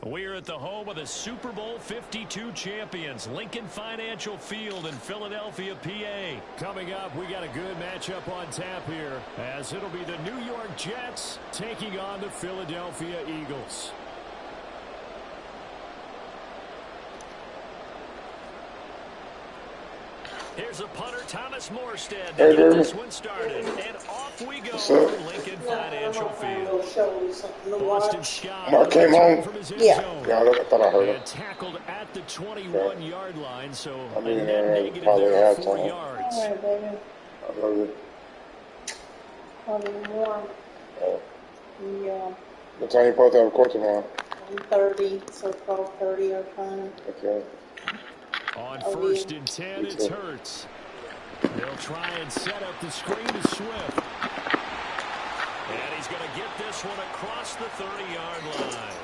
We're at the home of the Super Bowl 52 champions, Lincoln Financial Field in Philadelphia, PA. Coming up, we got a good matchup on tap here, as it'll be the New York Jets taking on the Philadelphia Eagles. Here's a punter, Thomas Morstead, to get this one started. And off we go from Lincoln Financial Field. Boston Scott came home from his end zone. Yeah, I thought I heard And tackled at the 21-yard line, so I mean, a net negative probably there of had 4 time. yards. All right, baby. I love it. Probably more. Yeah. What time you supposed to have a court tomorrow? 1:30, so 12:30 our time. Okay. On first and 10, it's Hurts. They'll try and set up the screen to Swift. And he's going to get this one across the 30-yard line.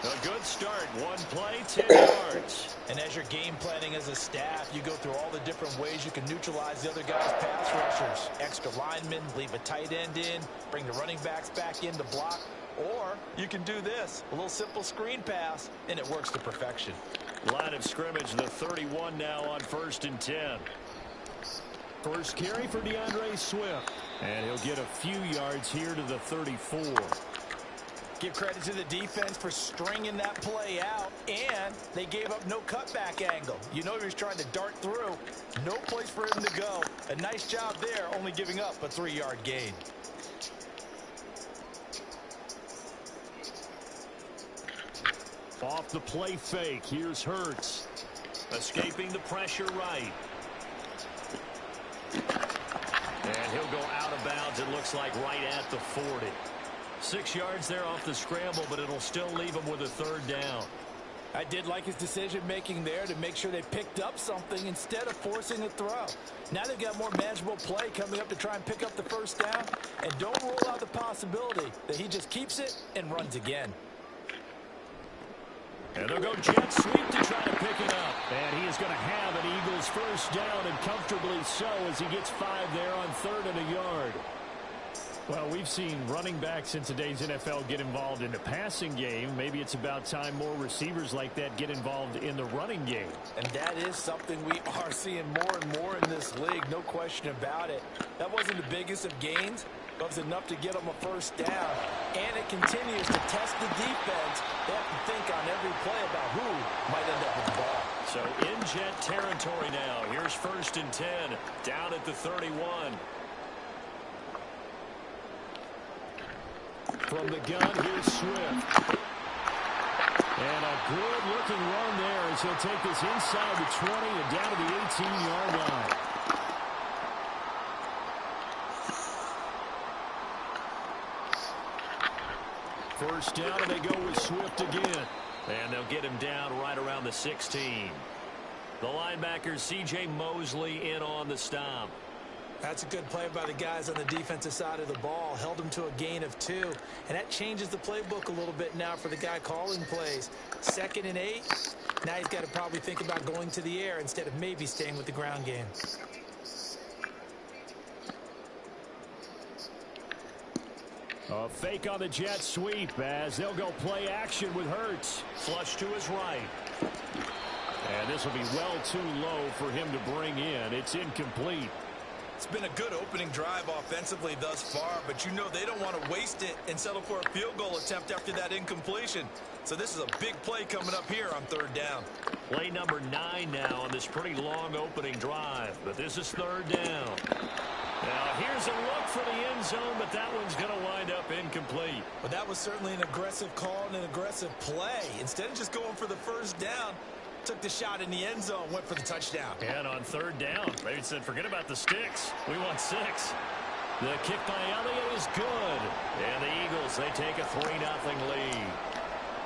A good start. One play, 10 yards. And as you're game planning as a staff, you go through all the different ways you can neutralize the other guy's pass rushers. Extra linemen, leave a tight end in, bring the running backs back in to block. Or you can do this, a little simple screen pass, and it works to perfection. Line of scrimmage, the 31 now on first and 10. First carry for DeAndre Swift. And he'll get a few yards here to the 34. Give credit to the defense for stringing that play out, and they gave up no cutback angle. You know he was trying to dart through. No place for him to go. A nice job there, only giving up a 3-yard gain. Off the play fake, here's Hurts. Escaping the pressure right. And he'll go out of bounds, it looks like, right at the 40. 6 yards there off the scramble, but it'll still leave him with a third down. I did like his decision-making there to make sure they picked up something instead of forcing a throw. Now they've got more manageable play coming up to try and pick up the first down. And don't rule out the possibility that he just keeps it and runs again. And they'll go jet sweep to try to pick it up. And he is going to have an Eagles first down, and comfortably so, as he gets 5 there on 3rd and a yard. Well, we've seen running backs in today's NFL get involved in the passing game. Maybe it's about time more receivers like that get involved in the running game. And that is something we are seeing more and more in this league, no question about it. That wasn't the biggest of gains, but it was enough to get them a first down. And it continues to test the defense. They have to think on every play about who might end up with the ball. So in jet territory now. Here's first and 10, down at the 31. From the gun, here's Swift. And a good-looking run there as he'll take this inside the 20 and down to the 18-yard line. First down, and they go with Swift again. And they'll get him down right around the 16. The linebacker, C.J. Mosley, in on the stop. That's a good play by the guys on the defensive side of the ball. Held him to a gain of 2. And that changes the playbook a little bit now for the guy calling plays. 2nd and 8. Now he's got to probably think about going to the air instead of maybe staying with the ground game. A fake on the jet sweep as they'll go play action with Hurts. Flush to his right. And this will be well too low for him to bring in. It's incomplete. It's been a good opening drive offensively thus far, but you know they don't want to waste it and settle for a field goal attempt after that incompletion. So this is a big play coming up here on 3rd down. Play number 9 now on this pretty long opening drive, but this is 3rd down. Now here's a look for the end zone, but that one's going to wind up incomplete. But that was certainly an aggressive call and an aggressive play. Instead of just going for the first down, took the shot in the end zone, went for the touchdown. And on 3rd down, they said, forget about the sticks. We want 6. The kick by Elliott is good. And the Eagles, they take a 3-0 lead.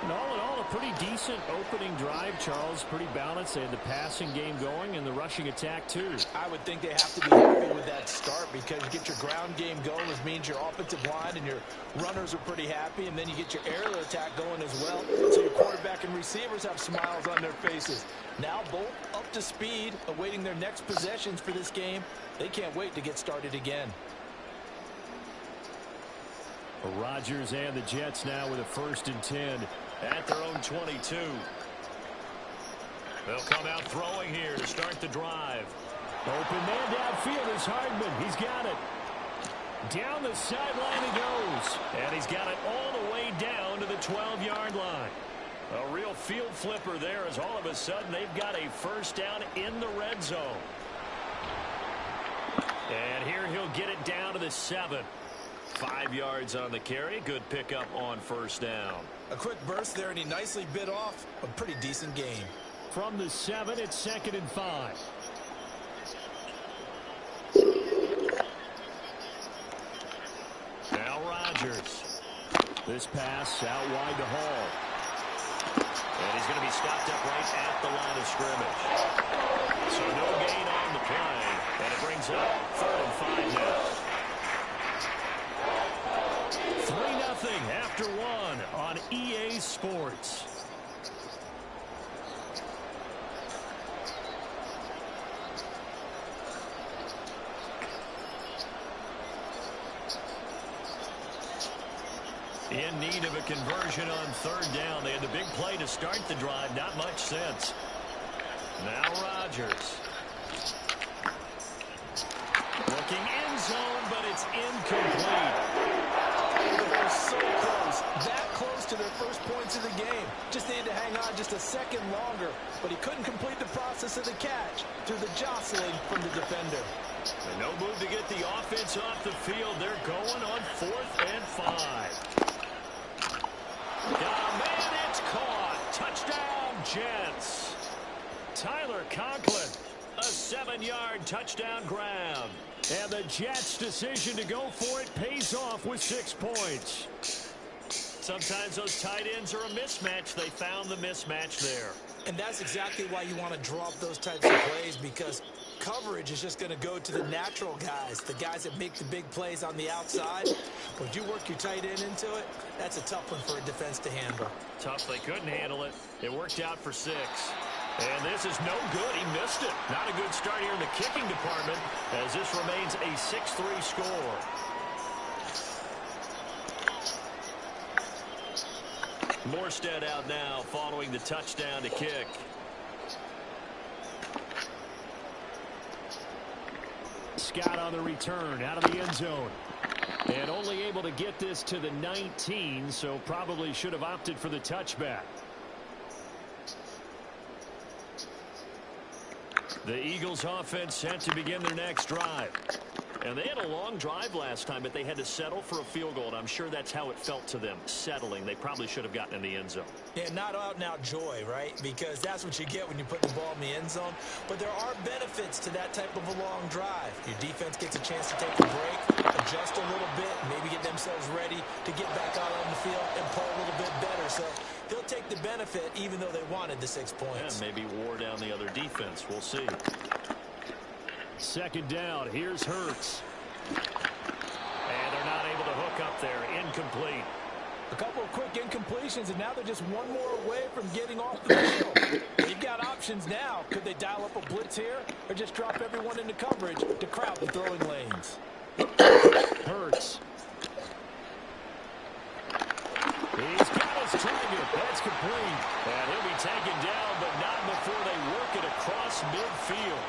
And all in all, a pretty decent opening drive, Charles. Pretty balanced. They had the passing game going and the rushing attack, too. I would think they have to be happy with that start because you get your ground game going, which means your offensive line and your runners are pretty happy, and then you get your aerial attack going as well. So your quarterback and receivers have smiles on their faces. Now both up to speed, awaiting their next possessions for this game. They can't wait to get started again. Rodgers and the Jets now with a 1st and 10 at their own 22. They'll come out throwing here to start the drive. Open man downfield is Hardman. He's got it. Down the sideline he goes. And he's got it all the way down to the 12-yard line. A real field flipper there as all of a sudden they've got a first down in the red zone. And here he'll get it down to the 7. 5 yards on the carry. Good pickup on first down. A quick burst there, and he nicely bit off a pretty decent gain. From the 7, it's 2nd and 5. Now Rodgers. This pass out wide to Hall. And he's going to be stopped up right at the line of scrimmage. So no gain on the play. And it brings up 3rd and 5 now. 3-0 after 1 on EA Sports. In need of a conversion on 3rd down. They had the big play to start the drive. Not much sense. Now Rodgers. Looking end zone, but it's incomplete. They're so close. That close to their first points of the game. Just needed to hang on just a second longer. But he couldn't complete the process of the catch through the jostling from the defender. And no move to get the offense off the field. They're going on 4th and 5. Man, it's caught. Touchdown, Jets. Tyler Conklin, a 7-yard touchdown grab. And the Jets' decision to go for it pays off with 6 points. Sometimes those tight ends are a mismatch. They found the mismatch there. And that's exactly why you want to draw up those types of plays, because coverage is just going to go to the natural guys, the guys that make the big plays on the outside. But if you work your tight end into it, that's a tough one for a defense to handle. Tough. They couldn't handle it. It worked out for 6. And this is no good. He missed it. Not a good start here in the kicking department as this remains a 6-3 score. Morstead out now following the touchdown to kick. Scott on the return out of the end zone. And only able to get this to the 19, so probably should have opted for the touchback. The Eagles offense set to begin their next drive. And they had a long drive last time, but they had to settle for a field goal. And I'm sure that's how it felt to them, settling. They probably should have gotten in the end zone. Yeah, not out-and-out joy, right? Because that's what you get when you put the ball in the end zone. But there are benefits to that type of a long drive. Your defense gets a chance to take a break, adjust a little bit, maybe get themselves ready to get back out on the field and play a little bit better. So they'll take the benefit even though they wanted the 6 points. Yeah, maybe wore down the other defense. We'll see. 2nd down. Here's Hurts. And they're not able to hook up there. Incomplete. A couple of quick incompletions, and now they're just one more away from getting off the field. They've got options now. Could they dial up a blitz here or just drop everyone into coverage to crowd the throwing lanes? Hurts. He's got his target. That's complete. And he'll be taken down, but not before they work it across midfield.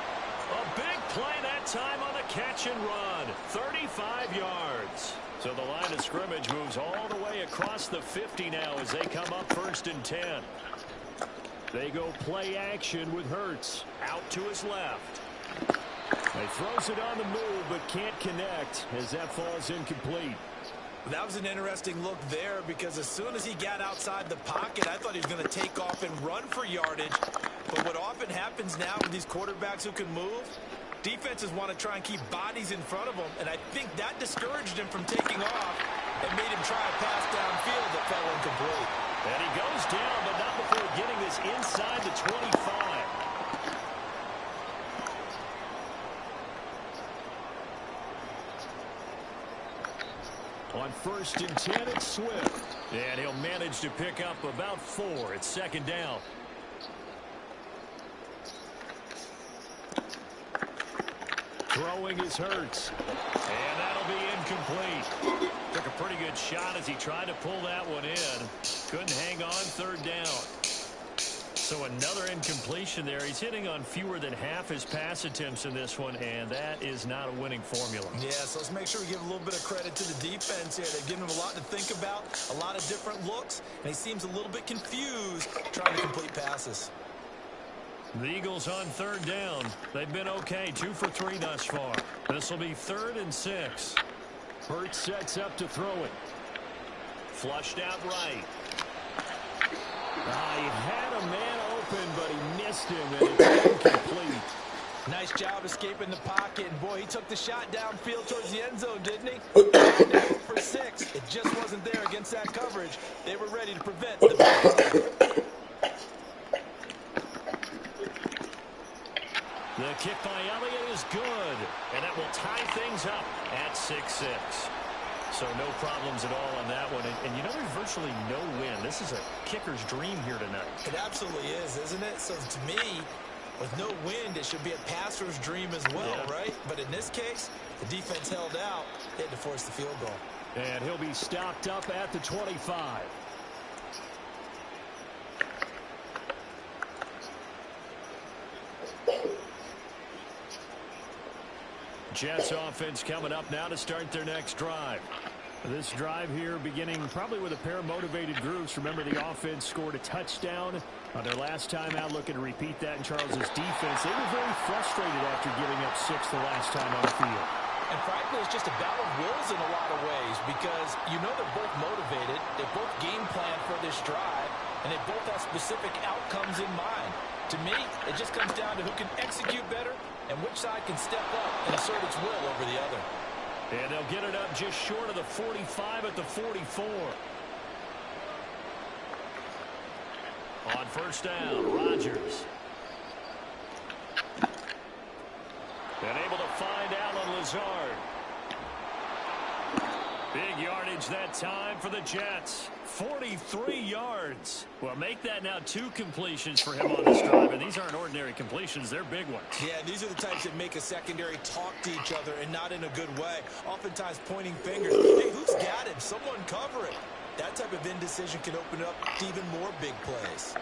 A big play that time on the catch and run. 35 yards. So the line of scrimmage moves all the way across the 50 now as they come up 1st and 10. They go play action with Hurts out to his left. He throws it on the move but can't connect as that falls incomplete. That was an interesting look there because as soon as he got outside the pocket, I thought he was going to take off and run for yardage. But what often happens now with these quarterbacks who can move, defenses want to try and keep bodies in front of them, and I think that discouraged him from taking off and made him try a pass downfield that fell incomplete. And he goes down, but not before getting this inside the 25. On 1st and 10, it's Swift. And he'll manage to pick up about 4. It's 2nd down. Throwing is Hurts. And that'll be incomplete. Took a pretty good shot as he tried to pull that one in. Couldn't hang on, third down. So another incompletion there. He's hitting on fewer than half his pass attempts in this one, and that is not a winning formula. Yeah, so let's make sure we give a little bit of credit to the defense here. They've given him a lot to think about, a lot of different looks, and he seems a little bit confused trying to complete passes. The Eagles on third down. They've been okay, 2 for 3 thus far. This will be 3rd and 6. Hurts sets up to throw it. Flushed out right. He had a man open, but he missed him, and it's incomplete. Nice job escaping the pocket, and boy, he took the shot downfield towards the end zone, didn't he? Down for 6. It just wasn't there against that coverage. They were ready to prevent the big play. The kick by Elliott is good, and that will tie things up at 6-6. So no problems at all on that one. And you know, there's virtually no win. This is a kicker's dream here tonight. It absolutely is, isn't it? So to me, with no wind, it should be a passer's dream as well, right? But in this case, the defense held out. They had to force the field goal. And he'll be stopped up at the 25. Jets offense coming up now to start their next drive. This drive here beginning probably with a pair of motivated groups. Remember, the offense scored a touchdown on their last time out. Looking to repeat that in Charles's defense. They were very frustrated after giving up 6 the last time on the field. And frankly, it's just a battle of wills in a lot of ways because you know they're both motivated. They both game plan for this drive, and they both have specific outcomes in mind. To me, it just comes down to who can execute better and which side can step up and assert its will over the other. And they'll get it up just short of the 45 at the 44. On first down, Rodgers. And able to find Allen Lazard. Big yardage that time for the Jets. 43 yards. Well, make that now 2 completions for him on this drive. And these aren't ordinary completions. They're big ones. Yeah, these are the types that make a secondary talk to each other and not in a good way. Oftentimes pointing fingers. Hey, who's got him? Someone cover it. That type of indecision can open up to even more big plays.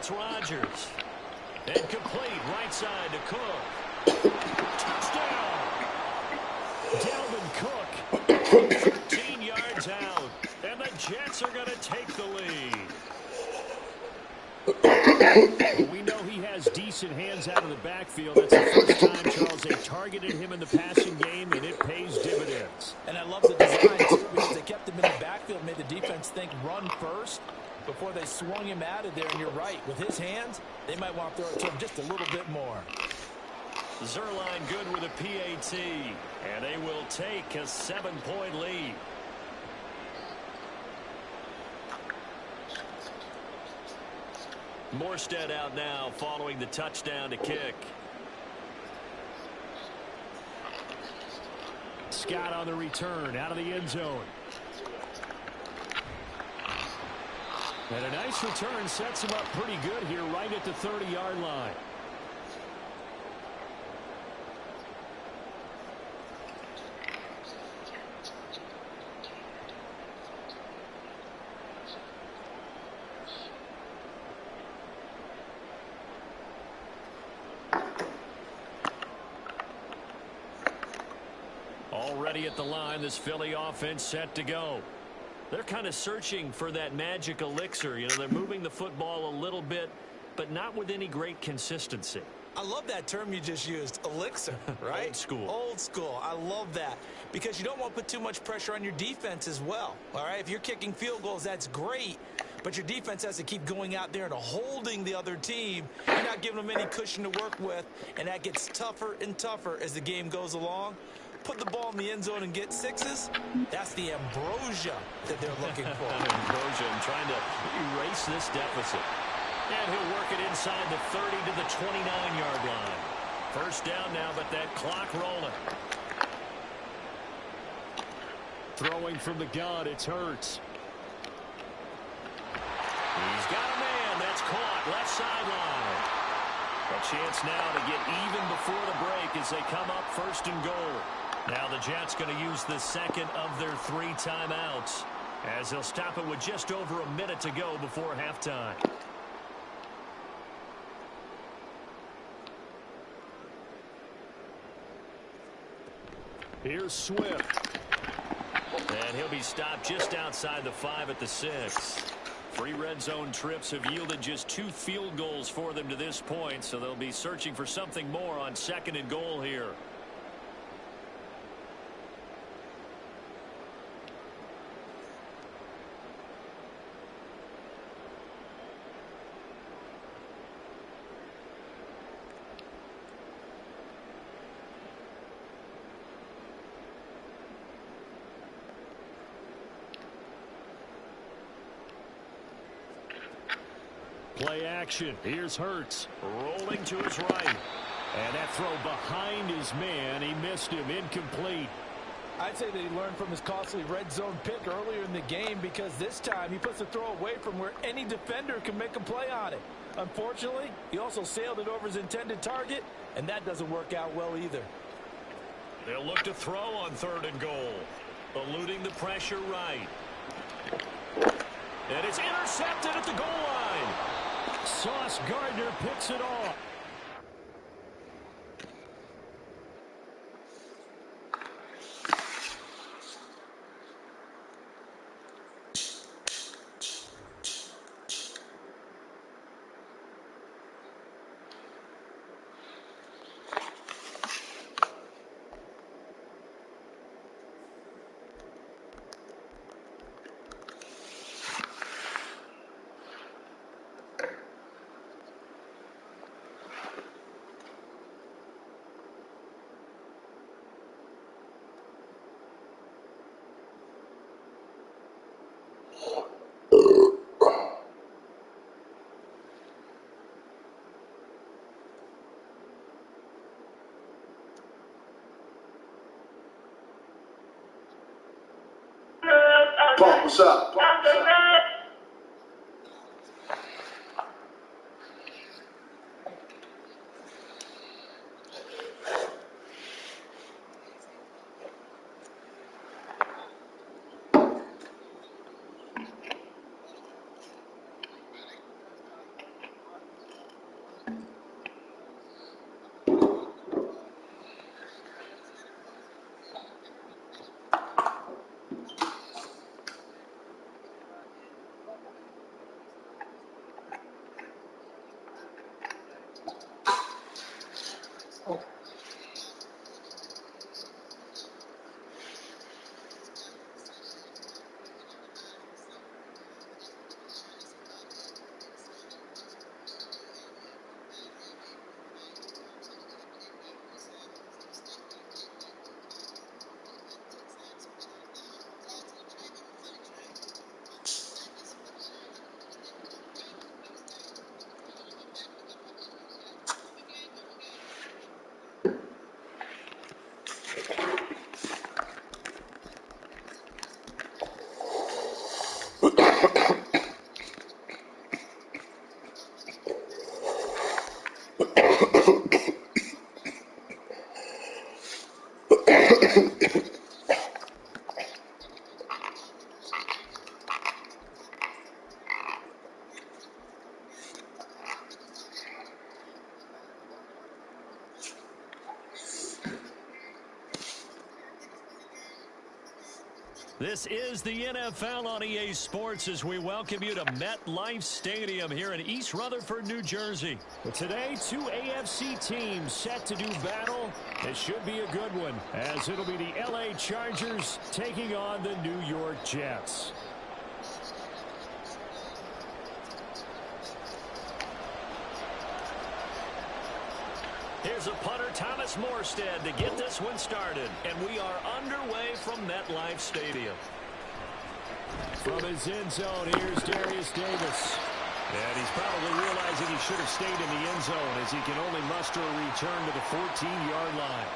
Rodgers. And complete right side to Cook. Touchdown. Dalvin Cook. 13 yards out. And the Jets are going to take the lead. We know he has decent hands out of the backfield. That's the first time, Charles, they targeted him in the passing game, and it pays dividends. And I love the design, too, because they kept him in the backfield, made the defense think run first before they swung him out of there. And you're right, with his hands, they might want to throw it to him just a little bit more. Zerline good with a PAT, and they will take a 7-point lead. Morstead out now following the touchdown to kick. Scott on the return out of the end zone. And a nice return sets him up pretty good here right at the 30-yard line. Already at the line, this Philly offense set to go. They're kind of searching for that magic elixir. You know, they're moving the football a little bit, but not with any great consistency. I love that term you just used, elixir, right? Old school. Old school. I love that because you don't want to put too much pressure on your defense as well, all right? If you're kicking field goals, that's great, but your defense has to keep going out there and holding the other team. You're not giving them any cushion to work with, and that gets tougher and tougher as the game goes along. put the ball in the end zone and get sixes, that's the ambrosia that they're looking for. Ambrosia trying to erase this deficit. And he'll work it inside the 30 to the 29-yard line. First down now, but that clock rolling. Throwing from the gun, it's Hurts. He's got a man. That's caught. Left sideline. A chance now to get even before the break as they come up first and goal. Now the Jets going to use the second of their 3 timeouts as they'll stop it with just over a minute to go before halftime. Here's Swift. And he'll be stopped just outside the 5 at the 6. 3 red zone trips have yielded just 2 field goals for them to this point, so they'll be searching for something more on second and goal here. Play action. Here's Hurts rolling to his right. And that throw behind his man. He missed him. Incomplete. I'd say that he learned from his costly red zone pick earlier in the game because this time he puts the throw away from where any defender can make a play on it. Unfortunately, he also sailed it over his intended target, and that doesn't work out well either. They'll look to throw on 3rd and goal. Eluding the pressure right. And it's intercepted at the goal line. Sauce Gardner picks it off. Pump, what's up? This is the NFL on EA Sports as we welcome you to MetLife Stadium here in East Rutherford, New Jersey. But today, 2 AFC teams set to do battle. It should be a good one, as it'll be the LA Chargers taking on the New York Jets. Here's the punter, Thomas Morstead, to get this one started. And we are underway from MetLife Stadium. From his end zone, here's Darius Davis. And he's probably realizing he should have stayed in the end zone as he can only muster a return to the 14-yard line.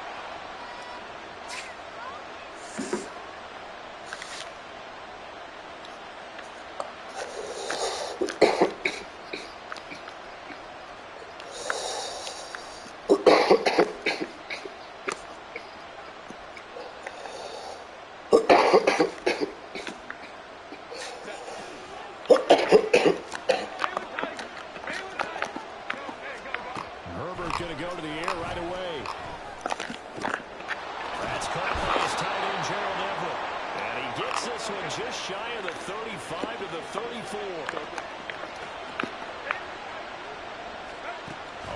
Going to go to the air right away. That's caught by his tight end, Gerald Everett. And he gets this one just shy of the 35 to the 34.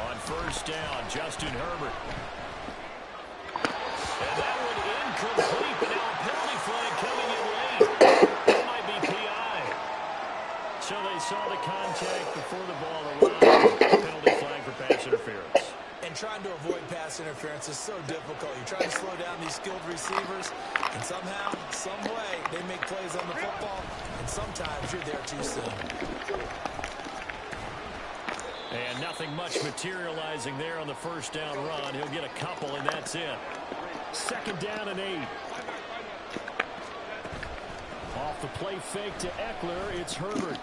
On first down, Justin Herbert. And that one incomplete, but now a penalty flag coming in late. That might be PI. So they saw the contact before the ball arrived. Penalty flag for pass interference. And trying to avoid pass interference is so difficult. You're trying to slow down these skilled receivers, and somehow, some way, they make plays on the football, and sometimes you're there too soon. And nothing much materializing there on the first down run. He'll get a couple, and that's it. Second down and 8. Off the play fake to Eckler, it's Herbert.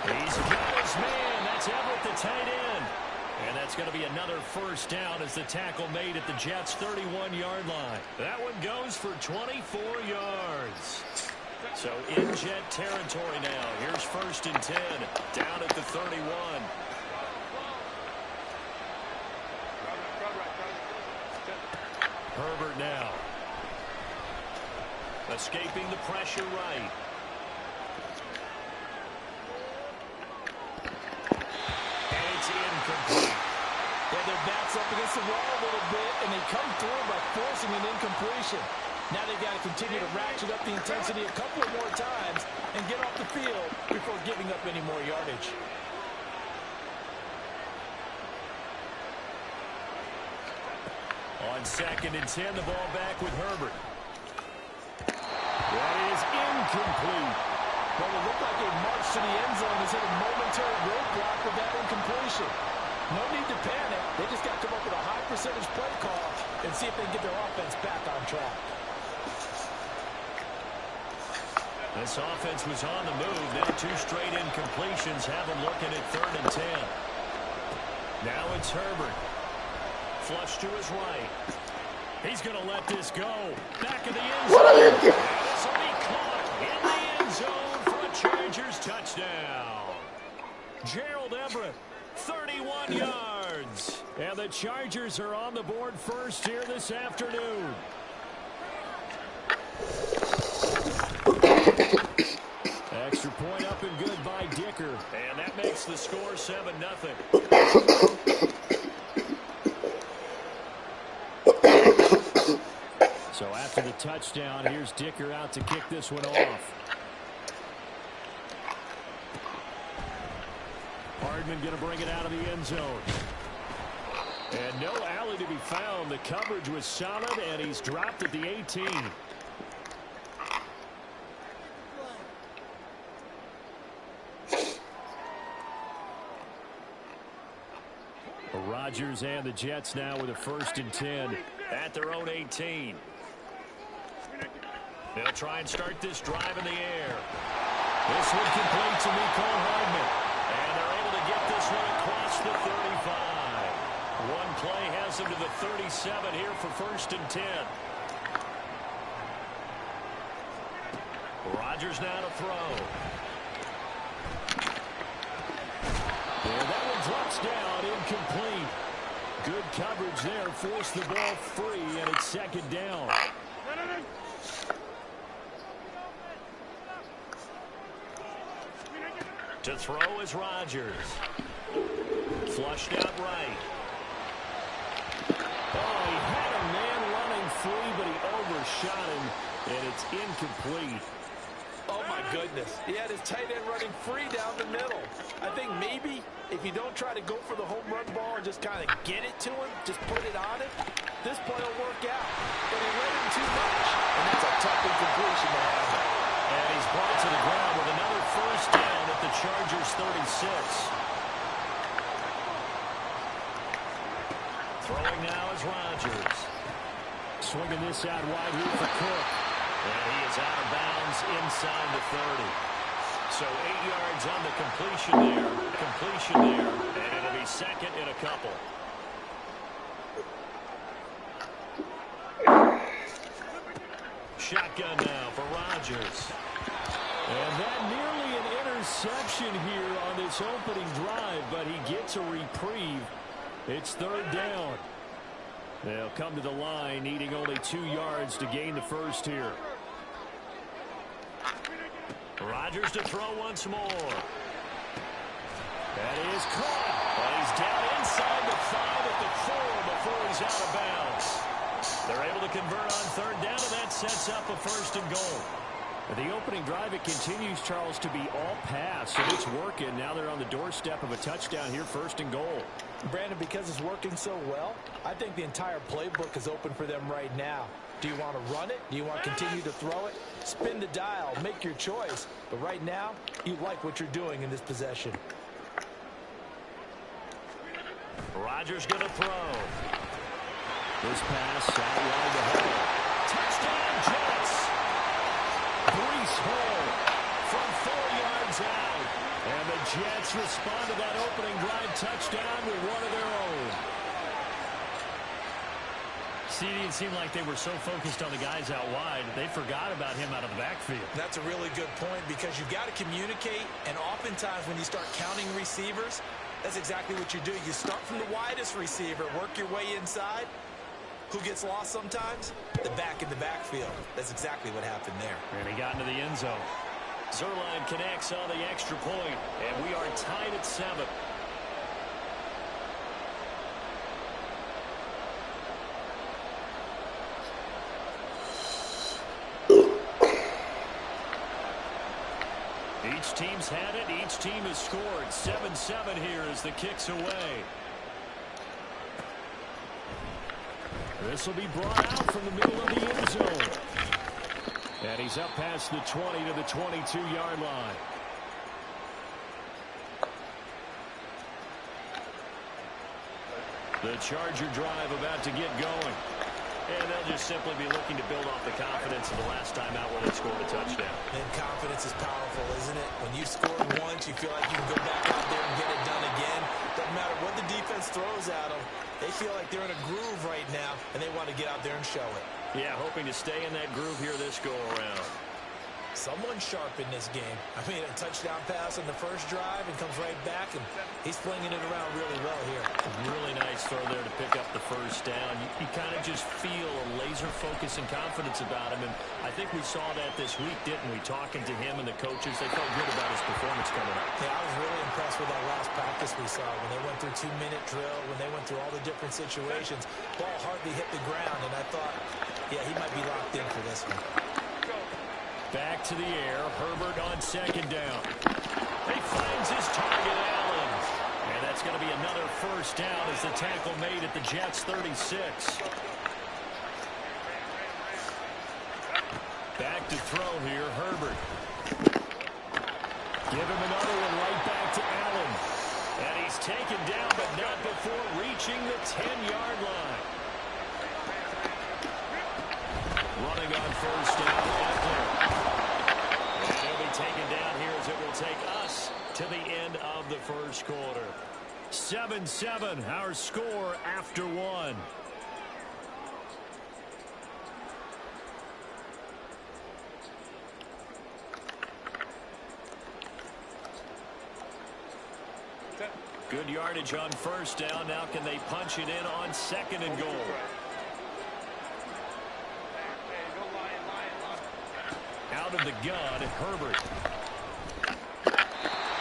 He's got his man. That's Everett, the tight end. And that's going to be another first down as the tackle made at the Jets' 31-yard line. That one goes for 24 yards. So in Jet territory now. Here's first and 10, down at the 31. Herbert now. Escaping the pressure right. Incomplete. Yeah, their backs up against the wall a little bit, and they come through by forcing an incompletion. Now they've got to continue to ratchet up the intensity a couple more times and get off the field before giving up any more yardage. On second and 10, the ball back with Herbert. That is incomplete. Well, it looked like a march to the end zone has hit a momentary roadblock with that incompletion. No need to panic. They just got to come up with a high percentage play call and see if they can get their offense back on track. This offense was on the move. Now 2 straight incompletions have them looking at third and 10. Now it's Herbert. Flush to his right. He's going to let this go. Back of the end zone. This will be caught in the end zone for a Chargers touchdown. Gerald Everett, 31 yards. And the Chargers are on the board first here this afternoon. Extra point up and good by Dicker. And that makes the score 7-0. So after the touchdown, here's Dicker out to kick this one off. Hardman going to bring it out of the end zone. And no alley to be found. The coverage was solid, and he's dropped at the 18. Rodgers and the Jets now with a first and 10 at their own 18. They'll try and start this drive in the air. This one complete to Mecole Hardman. And they're able to get this one across the 35. One play has them to the 37 here for first and 10. Rodgers now to throw. And that one drops down, incomplete. Good coverage there, forced the ball free, and it's second down. To throw is Rodgers. Flushed out right. Oh, he had a man running free, but he overshot him, and it's incomplete. Oh, my goodness. He had his tight end running free down the middle. I think maybe if you don't try to go for the home run ball and just kind of get it to him, just put it on him, this play will work out. But he let him too much, and that's a tough incompletion to have. And he's brought to the ground with another first down at the Chargers' 36. Throwing now is Rodgers. Swinging this out wide here for Cook. And he is out of bounds inside the 30. So 8 yards on the completion there. And it'll be second and a couple. Shotgun now for Rodgers. And that nearly an interception here on this opening drive, but he gets a reprieve. It's third down. They'll come to the line, needing only 2 yards to gain the first here. Rodgers to throw once more. That is caught. But he's down inside the 5 at the 4 before he's out of bounds. They're able to convert on third down, and that sets up a first and goal. The opening drive, it continues, Charles, to be all pass, and it's working. Now they're on the doorstep of a touchdown here, first and goal. Brandon, because it's working so well, I think the entire playbook is open for them right now. Do you want to run it? Do you want to continue to throw it? Spin the dial. Make your choice. But right now, you like what you're doing in this possession. Rodgers going to throw. This pass out wide to Hall. Touchdown, Jets! Breece Hall from 4 yards out. And the Jets respond to that opening drive touchdown with one of their own. See, it didn't seem like they were so focused on the guys out wide, they forgot about him out of the backfield. That's a really good point because you've got to communicate, and oftentimes when you start counting receivers, that's exactly what you do. You start from the widest receiver, work your way inside. Who gets lost sometimes? The back in the backfield. That's exactly what happened there. And he got into the end zone. Zerline connects on the extra point, and we are tied at 7. Each team's had it. Each team has scored. 7-7 here as the kick's away. This will be brought out from the middle of the end zone. And he's up past the 20 to the 22-yard line. The Charger drive about to get going. And they'll just simply be looking to build off the confidence of the last time out where they scored a touchdown. And confidence is powerful, isn't it? When you've scored once, you feel like you can go back out there and get it done again. Doesn't matter what the defense throws at them. They feel like they're in a groove right now, and they want to get out there and show it. Yeah, hoping to stay in that groove here this go-around. Someone sharp in this game. I mean, a touchdown pass on the first drive and comes right back, and he's flinging it around really well here. Really nice throw there to pick up the first down. You kind of just feel a laser focus and confidence about him, and I think we saw that this week, didn't we? Talking to him and the coaches, they felt good about his performance coming up. Yeah, I was really impressed with that last practice we saw when they went through 2-minute drill, when they went through all the different situations. Ball hardly hit the ground, and I thought, yeah, he might be locked in for this one. Back to the air. Herbert on second down. He finds his target, Allen. And that's going to be another first down as the tackle made at the Jets' 36. Back to throw here, Herbert. Give him another one right back to Allen. And he's taken down, but not before reaching the 10-yard line. Running on first down, Eckler. And he'll be taken down here as it will take us to the end of the first quarter. 7-7, our score after one. Good yardage on first down. Now can they punch it in on second and goal? Out of the gun, Herbert.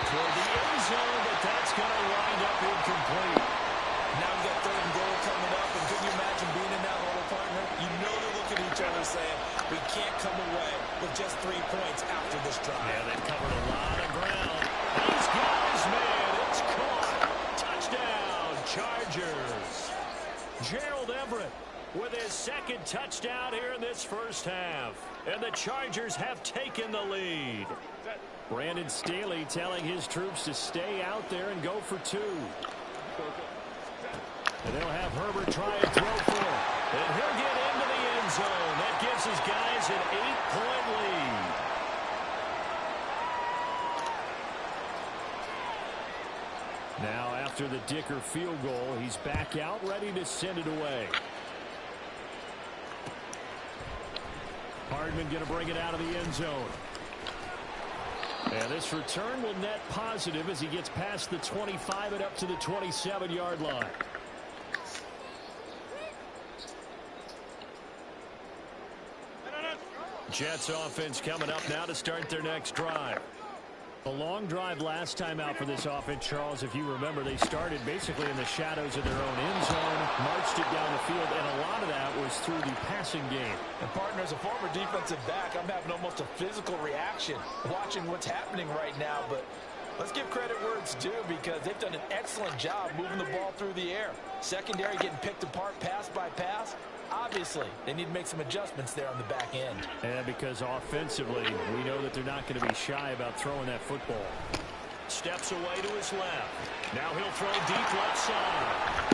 Toward the end zone, but that's going to wind up incomplete. Now we got third and goal coming up, and can you imagine being in that hole, partner? You know they're looking at each other saying, We can't come away with just 3 points after this drive. Yeah, they've covered a lot of ground. He's got his man. It's caught. Touchdown, Chargers. Gerald Everett with his second touchdown here in this first half. And the Chargers have taken the lead. Brandon Staley telling his troops to stay out there and go for 2. And they'll have Herbert try and throw for him. And he'll get into the end zone. That gives his guys an 8-point lead. Now after the Dicker field goal, he's back out ready to send it away. Hardman going to bring it out of the end zone. And this return will net positive as he gets past the 25 and up to the 27-yard line. Jets offense coming up now to start their next drive. A long drive last time out for this offense, Charles. If you remember, they started basically in the shadows of their own end zone, marched it down the field, and a lot of that was through the passing game. And partner, as a former defensive back, I'm having almost a physical reaction watching what's happening right now. But let's give credit where it's due because they've done an excellent job moving the ball through the air. Secondary getting picked apart pass by pass. Obviously, they need to make some adjustments there on the back end. And because offensively, we know that they're not going to be shy about throwing that football. Steps away to his left. Now he'll throw deep left side.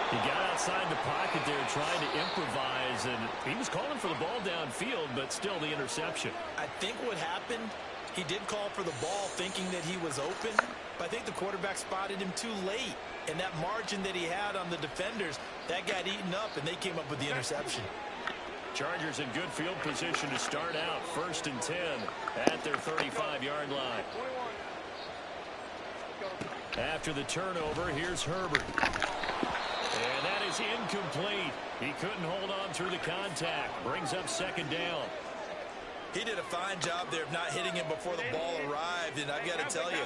He got outside the pocket there trying to improvise, and he was calling for the ball downfield, but still the interception. I think what happened, he did call for the ball thinking that he was open, but I think the quarterback spotted him too late. And that margin that he had on the defenders, that got eaten up, and they came up with the interception. Chargers in good field position to start out. 1st and 10 at their 35-yard line. After the turnover, here's Herbert. And that is incomplete. He couldn't hold on through the contact. Brings up 2nd down. He did a fine job there of not hitting him before the ball arrived, and I've got to tell you,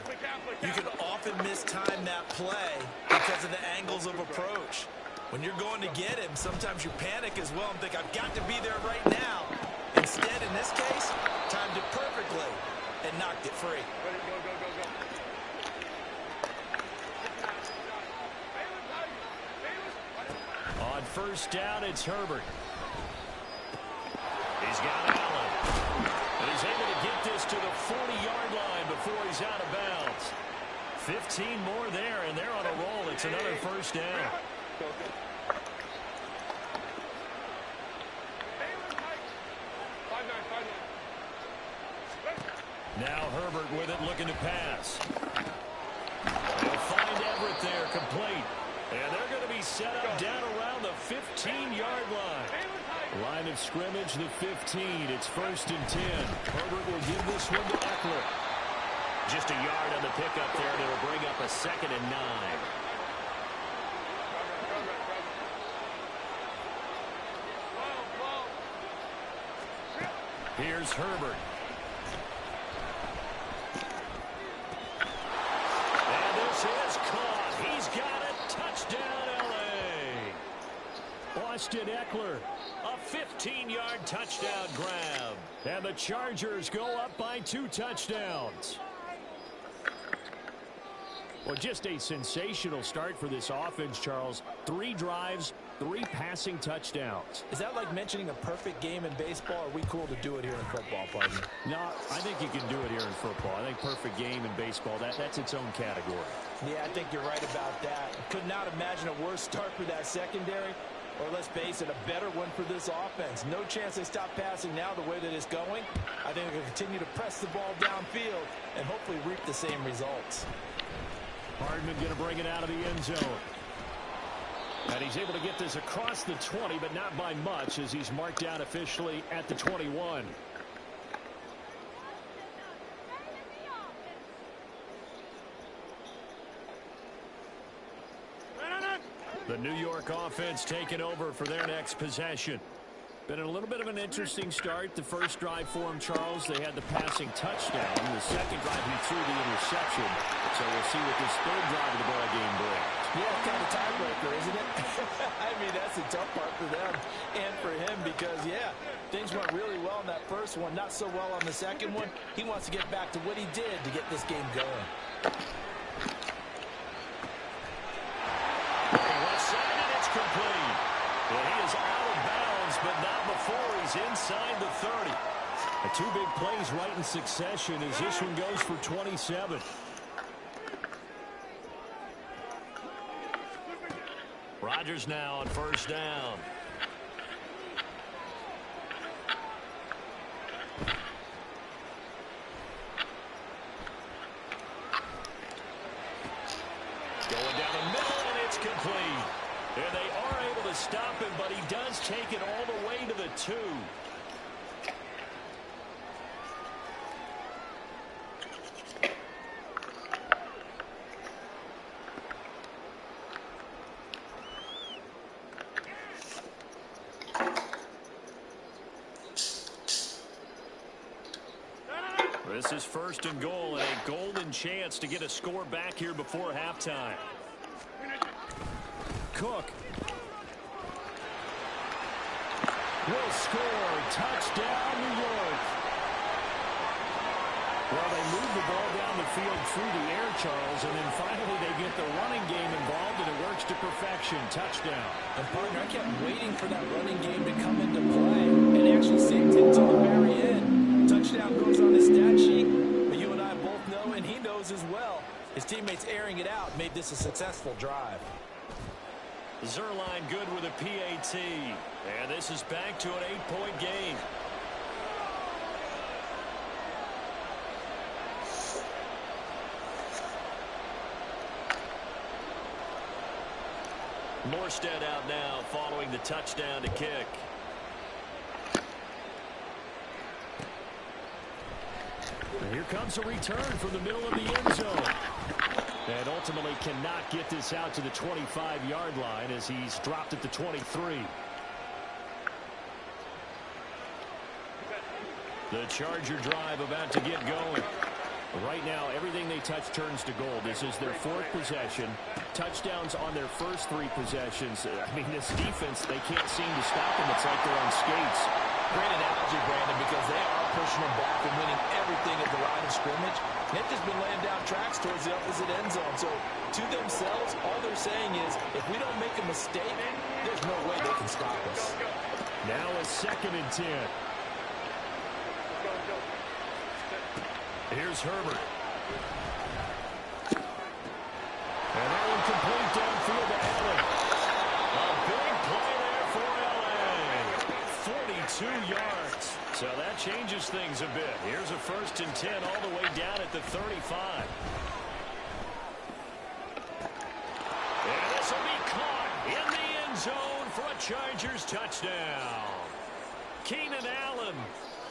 you can often mistime that play because of the angles of approach. When you're going to get him, sometimes you panic as well and think, I've got to be there right now. Instead, in this case, timed it perfectly and knocked it free. On 1st down, it's Herbert. He's got Allen. And he's able to get this to the 40-yard line before he's out of bounds. 15 more there, and they're on a roll. It's another 1st down. Now Herbert with it, looking to pass. They'll find Everett there, complete. And they're going to be set up down around the 15-yard line. Line of scrimmage, the 15. It's 1st and 10. Herbert will give this one to Eckler. Just a yard on the pickup there, and it'll bring up a 2nd and 9. Here's Herbert. And this is caught. He's got it. Touchdown, L.A. Austin Eckler. A 15-yard touchdown grab. And the Chargers go up by 2 touchdowns. Well, just a sensational start for this offense, Charles. 3 drives, 3 passing touchdowns. Is that like mentioning a perfect game in baseball? Or are we cool to do it here in football, partner? No, I think you can do it here in football. I think perfect game in baseball, that's its own category. Yeah, I think you're right about that. Could not imagine a worse start for that secondary. Or let's face it, a better one for this offense. No chance they stop passing now the way that it's going. I think they'll continue to press the ball downfield and hopefully reap the same results. Hardman going to bring it out of the end zone. And he's able to get this across the 20, but not by much as he's marked down officially at the 21. The New York offense taking over for their next possession. Been a little bit of an interesting start. The first drive for him, Charles, they had the passing touchdown. The second drive, he threw the interception. So we'll see what this third drive of the ball game brings. Yeah, kind of tiebreaker, isn't it? I mean, that's the tough part for them and for him because, yeah, things went really well in that first one, not so well on the second one. He wants to get back to what he did to get this game going. Left side, and it's complete. Well, he is out of bounds, but not before he's inside the 30. Two big plays right in succession as this one goes for 27. Rodgers now on first down. Going down the middle, and it's complete. And they are able to stop him, but he does take it all the way to the 2. This is first and goal, and a golden chance to get a score back here before halftime. Cook will score. Touchdown, New York. Well, they move the ball down the field through the air, Charles, and then finally they get the running game involved, and it works to perfection. Touchdown. And, partner, I kept waiting for that running game to come into play, and actually saved it until the very end. Touchdown goes on his stat sheet, but you and I both know, and he knows as well, his teammates airing it out made this a successful drive. Zerline good with a PAT, and this is back to an 8-point game. Morstead out now following the touchdown to kick. And here comes a return from the middle of the end zone. And ultimately cannot get this out to the 25-yard line as he's dropped at the 23. The Charger drive about to get going. Right now, everything they touch turns to gold. This is their 4th possession. Touchdowns on their first 3 possessions. I mean, this defense, they can't seem to stop them. It's like they're on skates. Great analogy, Brandon, because they are pushing them back and winning everything at the line of scrimmage. They've just been laying down tracks towards the opposite end zone. So, to themselves, all they're saying is, if we don't make a mistake, there's no way they can stop us. Now a 2nd and 10. Here's Herbert. And that one complete downfield to Allen. A big play there for L.A. 42 yards. So that changes things a bit. Here's a 1st and 10 all the way down at the 35. And this will be caught in the end zone for a Chargers touchdown. Keenan Allen.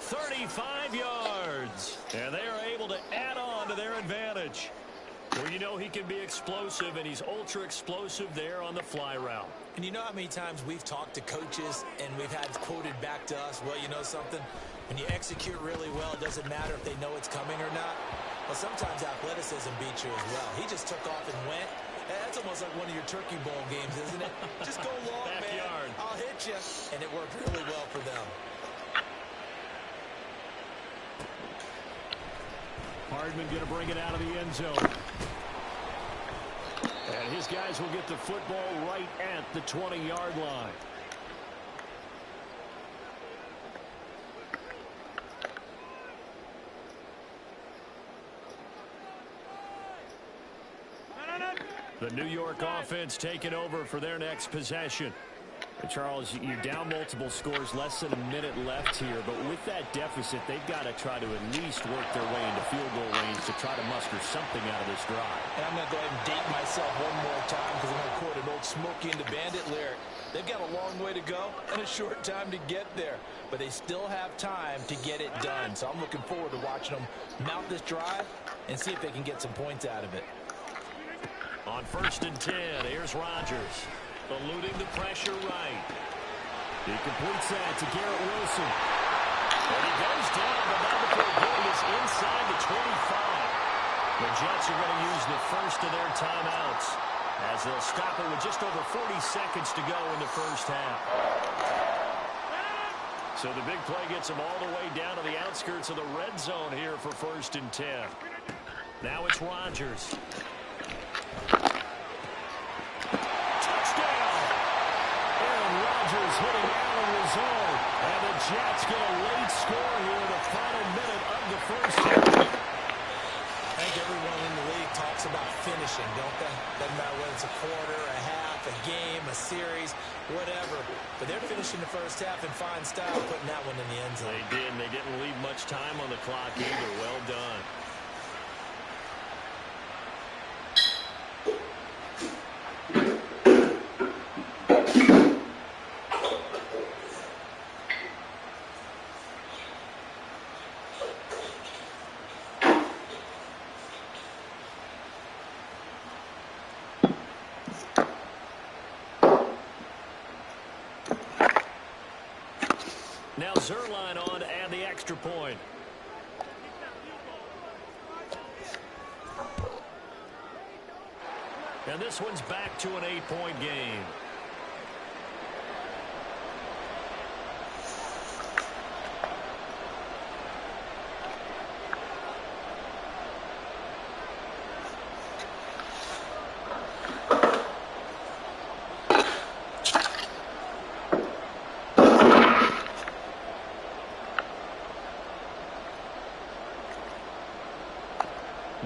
35 yards. And they are able to add on to their advantage. Well, you know he can be explosive, and he's ultra explosive there on the fly route. And you know how many times we've talked to coaches and we've had quoted back to us, well, you know something? When you execute really well, it doesn't matter if they know it's coming or not. Well, sometimes athleticism beats you as well. He just took off and went. That's almost like one of your Turkey Bowl games, isn't it? Just go long, Backyard. man. I'll hit you. And it worked really well for them. Hardman going to bring it out of the end zone. And his guys will get the football right at the 20-yard line. The New York offense taking over for their next possession. And Charles, you're down multiple scores, less than a minute left here. But with that deficit, they've got to try to at least work their way into field goal range to try to muster something out of this drive. And I'm going to go ahead and date myself one more time because I'm going to quote an old Smokey and the Bandit lyric. They've got a long way to go and a short time to get there. But they still have time to get it done. So I'm looking forward to watching them mount this drive and see if they can get some points out of it. On 1st and 10, here's Rodgers. Eluding the pressure right. He completes that to Garrett Wilson. And he goes down, but now the goal is inside the 25. The Jets are going to use the first of their timeouts. as they'll stop it with just over 40 seconds to go in the first half. So the big play gets them all the way down to the outskirts of the red zone here for 1st and 10. Now it's Rodgers. Touchdown! Aaron Rodgers hitting Allen Lazard. And the Jets get a late score here in the final minute of the first half. I think everyone in the league talks about finishing, don't they? Doesn't matter whether it's a quarter, a half, a game, a series, whatever. But they're finishing the first half in fine style, putting that one in the end zone. They did, and they didn't leave much time on the clock either. Well done. Now Zerline on to add the extra point. And this one's back to an 8-point game.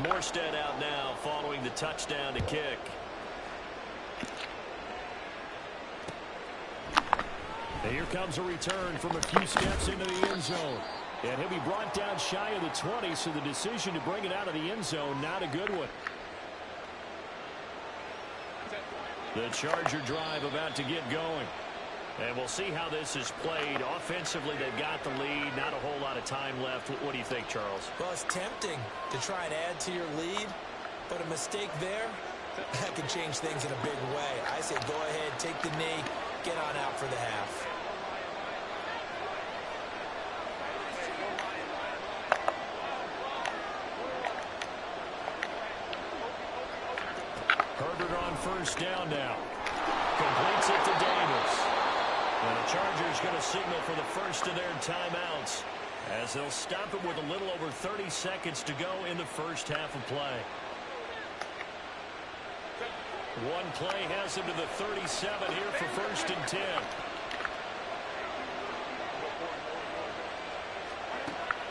Morstead out now following the touchdown to kick. And here comes a return from a few steps into the end zone. And he'll be brought down shy of the 20, so the decision to bring it out of the end zone, not a good one. The Charger drive about to get going. And we'll see how this is played. Offensively, they've got the lead. Not a whole lot of time left. What do you think, Charles? Well, it's tempting to try and add to your lead, but a mistake there, that can change things in a big way. I say go ahead, take the knee, get on out for the half. Herbert on first down now. Completes it to Davis. And the Chargers going to signal for the first of their timeouts as they'll stop it with a little over 30 seconds to go in the first half of play. One play has him to the 37 here for 1st and 10.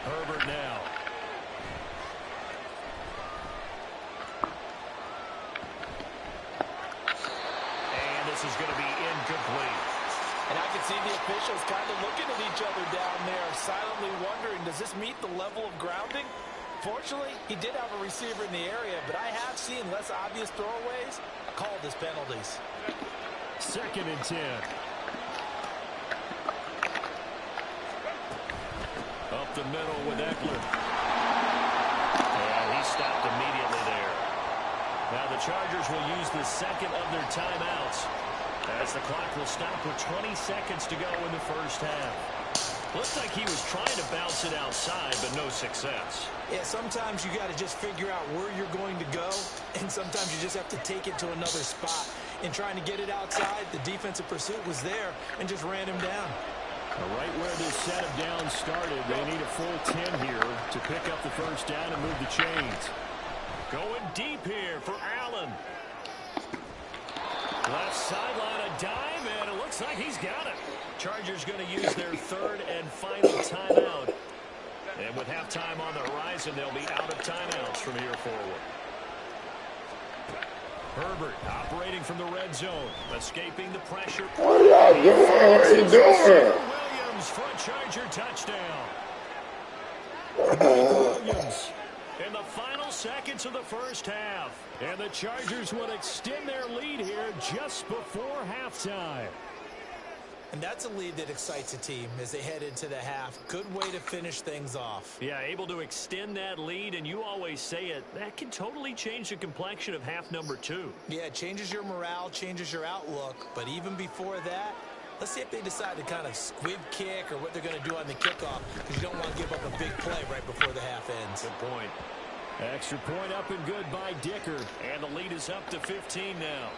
Herbert now. And this is going to be incomplete. And I can see the officials kind of looking at each other down there, silently wondering, does this meet the level of grounding? Fortunately, he did have a receiver in the area, but I have seen less obvious throwaways called as penalties. 2nd and 10. Up the middle with Eckler. And he stopped immediately there. Now the Chargers will use the second of their timeouts, as the clock will stop with 20 seconds to go in the first half. Looks like he was trying to bounce it outside, but no success. Yeah, sometimes you got to just figure out where you're going to go, and sometimes you just have to take it to another spot. In trying to get it outside, the defensive pursuit was there and just ran him down. Right where this set of downs started, they need a full 10 here to pick up the first down and move the chains. Going deep here for Allen. Left sideline, a dive, and it looks like he's got it. Chargers going to use their third and final timeout. And with halftime on the horizon, they'll be out of timeouts from here forward. Herbert operating from the red zone, escaping the pressure. Williams for a Charger touchdown. Williams in the final seconds of the first half. And the Chargers would extend their lead here just before halftime. And that's a lead that excites a team as they head into the half. Good way to finish things off. Yeah, able to extend that lead, and you always say it, that can totally change the complexion of half number 2. Yeah, it changes your morale, changes your outlook. But even before that, let's see if they decide to kind of squib kick or what they're going to do on the kickoff, because you don't want to give up a big play right before the half ends. Good point. Extra point up and good by Dicker. And the lead is up to 15 now.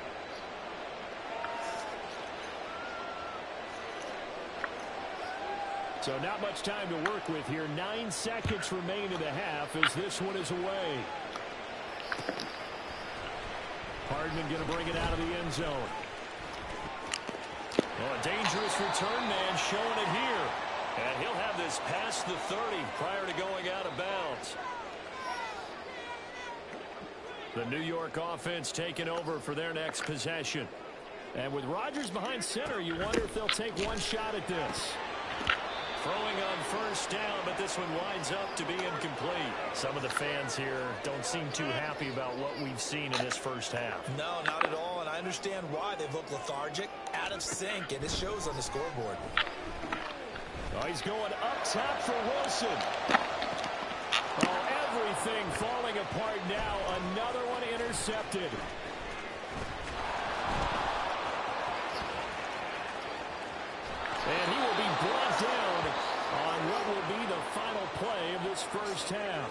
So not much time to work with here. 9 seconds remain in the half as this one is away. Hardman going to bring it out of the end zone. Oh, a dangerous return man showing it here. And he'll have this past the 30 prior to going out of bounds. The New York offense taking over for their next possession. And with Rodgers behind center, you wonder if they'll take one shot at this. Throwing on first down, but this one winds up to be incomplete. Some of the fans here don't seem too happy about what we've seen in this first half. No, not at all, and I understand why. They've looked lethargic, out of sync, and it shows on the scoreboard. Oh, he's going up top for Wilson. Oh, everything falling apart now. Another one intercepted. And he will be brought down on what will be the final play of this first half.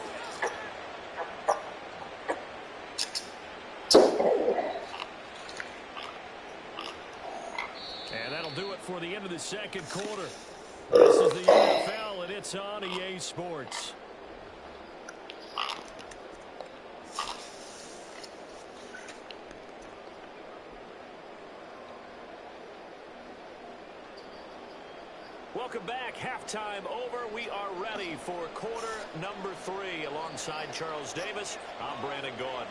And that'll do it for the end of the second quarter. This is the NFL, and it's on EA Sports. Welcome back. Halftime over. We are ready for quarter number 3. Alongside Charles Davis, I'm Brandon Gordon.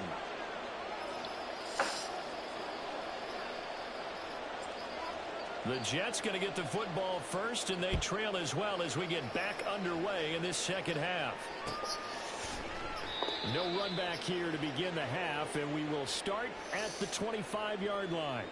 The Jets going to get the football first, and they trail as well as we get back underway in this second half. No run back here to begin the half, and we will start at the 25-yard line.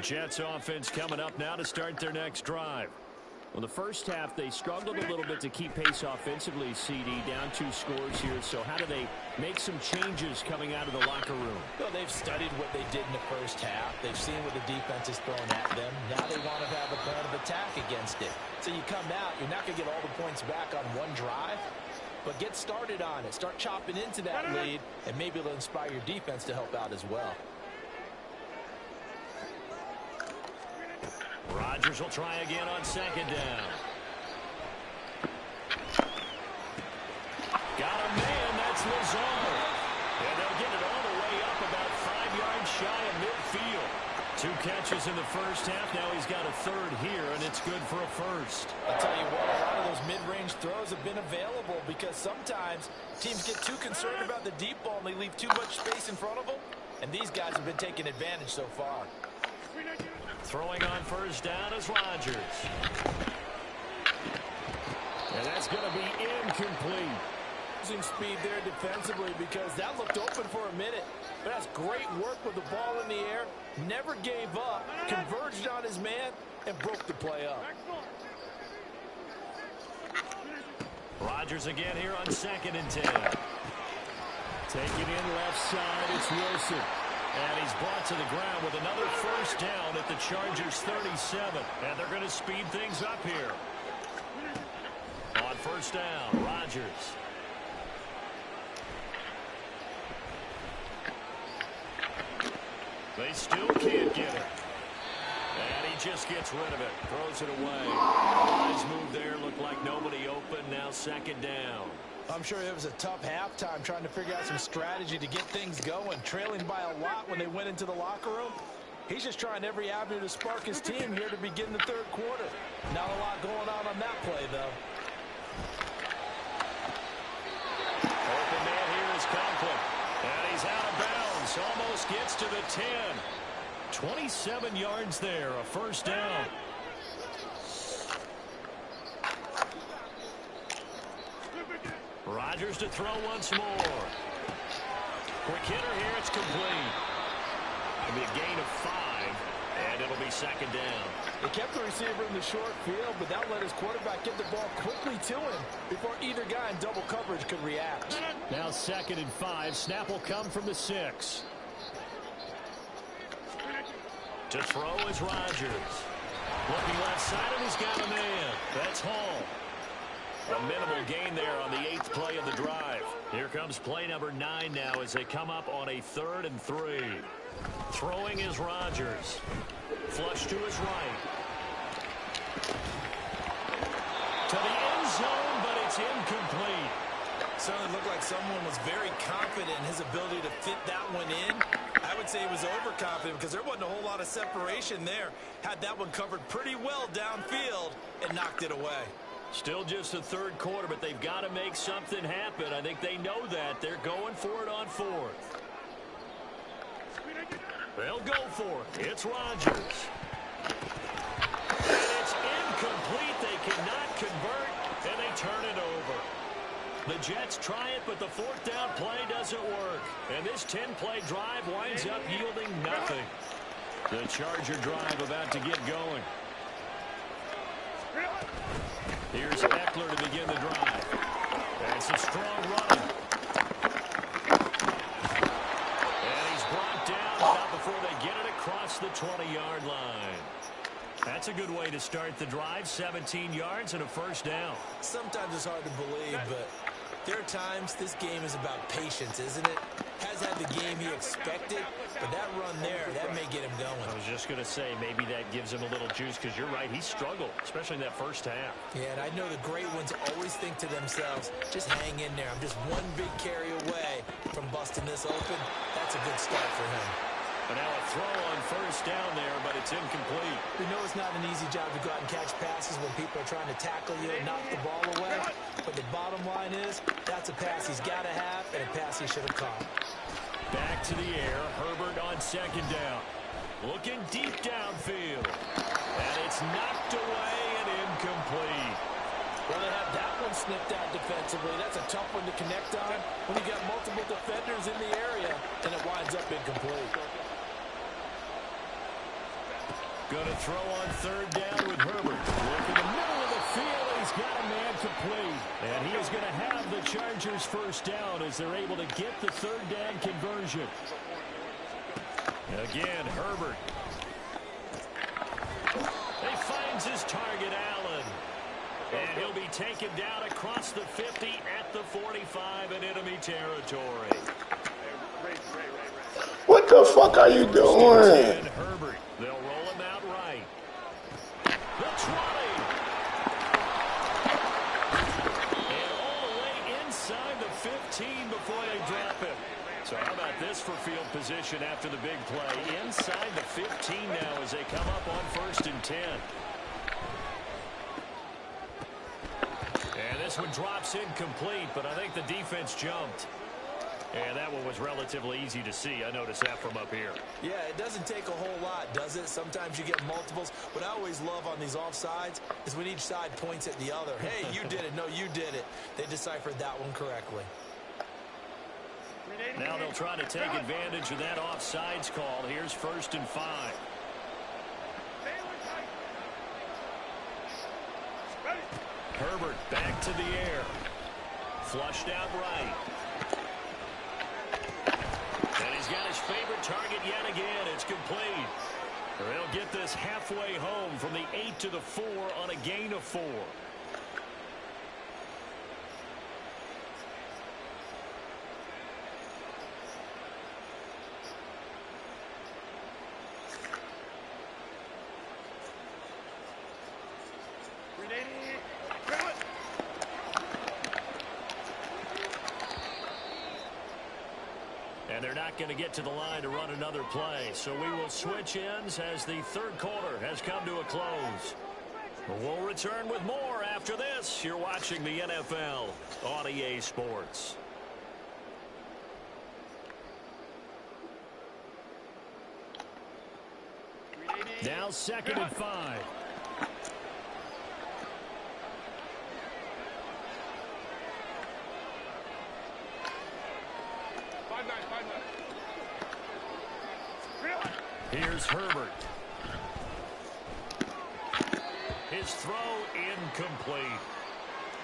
Jets offense coming up now to start their next drive. Well, the first half, they struggled a little bit to keep pace offensively, CD, down 2 scores here. So how do they make some changes coming out of the locker room? Well, they've studied what they did in the first half. They've seen what the defense is throwing at them. Now they want to have a plan of attack against it. So you come out, you're not going to get all the points back on one drive, but get started on it. Start chopping into that lead, and maybe it'll inspire your defense to help out as well. Rodgers will try again on second down. Got a man, that's Lazard. And they'll get it all the way up about 5 yards shy of midfield. 2 catches in the first half. Now he's got a third here, and it's good for a first. I'll tell you what, a lot of those mid-range throws have been available because sometimes teams get too concerned about the deep ball and they leave too much space in front of them. And these guys have been taking advantage so far. Throwing on first down is Rodgers. And that's going to be incomplete. Losing speed there defensively because that looked open for a minute. But that's great work with the ball in the air. Never gave up, converged on his man, and broke the play up. Rodgers again here on 2nd and 10. Taking in left side, it's Wilson. And he's brought to the ground with another first down at the Chargers' 37. And they're going to speed things up here. On first down, Rodgers. They still can't get it. And he just gets rid of it. Throws it away. Nice move there. Looked like nobody open. Now 2nd down. I'm sure it was a tough halftime trying to figure out some strategy to get things going. Trailing by a lot when they went into the locker room. He's just trying every avenue to spark his team here to begin the third quarter. Not a lot going on that play, though. Open man here is Conklin. And he's out of bounds. Almost gets to the 10. 27 yards there. A first down. Rodgers to throw once more. Quick hitter here. It's complete. It'll be a gain of 5. And And it'll be second down. They kept the receiver in the short field, but that let his quarterback get the ball quickly to him before either guy in double coverage could react. Now 2nd and 5. Snap will come from the 6. To throw is Rodgers. Looking left side, and he's got a man. That's Hall. A minimal gain there on the 8th play of the drive. Here comes play number 9 now as they come up on a 3rd and 3. Throwing is Rodgers. Flush to his right. To the end zone, but it's incomplete. Certainly looked like someone was very confident in his ability to fit that one in. I would say he was overconfident because there wasn't a whole lot of separation there. Had that one covered pretty well downfield and knocked it away. Still just the 3rd quarter, but they've got to make something happen. I think they know that. They're going for it on 4th. They'll go for it. It's Rodgers. And it's incomplete. They cannot convert, and they turn it over. The Jets try it, but the 4th down play doesn't work. And this 10-play drive winds up yielding nothing. The Charger drive about to get going. Here's Eckler to begin the drive. And some strong running. And he's brought down, but not before they get it across the 20-yard line. That's a good way to start the drive. 17 yards and a 1st down. Sometimes it's hard to believe, but there are times this game is about patience, isn't it? Has had the game he expected, but that run there, that may get him going. I was just going to say, maybe that gives him a little juice, because you're right, he struggled, especially in that 1st half. Yeah, and I know the great ones always think to themselves, just hang in there. I'm just one big carry away from busting this open. That's a good start for him. But now a throw on 1st down there, but it's incomplete. We know it's not an easy job to go out and catch passes when people are trying to tackle you and knock the ball away. But the bottom line is, that's a pass he's got to have and a pass he should have caught. Back to the air. Herbert on 2nd down. Looking deep downfield. And it's knocked away and incomplete. Well, they have that one snipped out defensively. That's a tough one to connect on when you got multiple defenders in the area, and it winds up incomplete. Going to throw on 3rd down with Herbert. Look in the middle of the field. He's got a man complete. And he is going to have the Chargers 1st down as they're able to get the 3rd down conversion. Again, Herbert. He finds his target, Allen. And he'll be taken down across the 50 at the 45 in enemy territory. What the fuck are you doing? Herbert. They'll roll him out right. The 20. And all the way inside the 15 before they drop him. So how about this for field position after the big play? Inside the 15 now as they come up on 1st and 10. And this one drops incomplete, but I think the defense jumped. And that one was relatively easy to see. I noticed that from up here. Yeah, it doesn't take a whole lot, does it? Sometimes you get multiples. What I always love on these offsides is when each side points at the other. Hey, you did it. No, you did it. They deciphered that one correctly. Now they'll try to take advantage of that offsides call. Here's 1st and 5. Herbert back to the air. Flushed out right. And he's got his favorite target yet again. It's complete. They'll get this halfway home from the 8 to the 4 on a gain of 4. And they're not going to get to the line to run another play. So we will switch ends as the 3rd quarter has come to a close. We'll return with more after this. You're watching the NFL on EA Sports. Now 2nd and 5. Here's Herbert. His throw incomplete.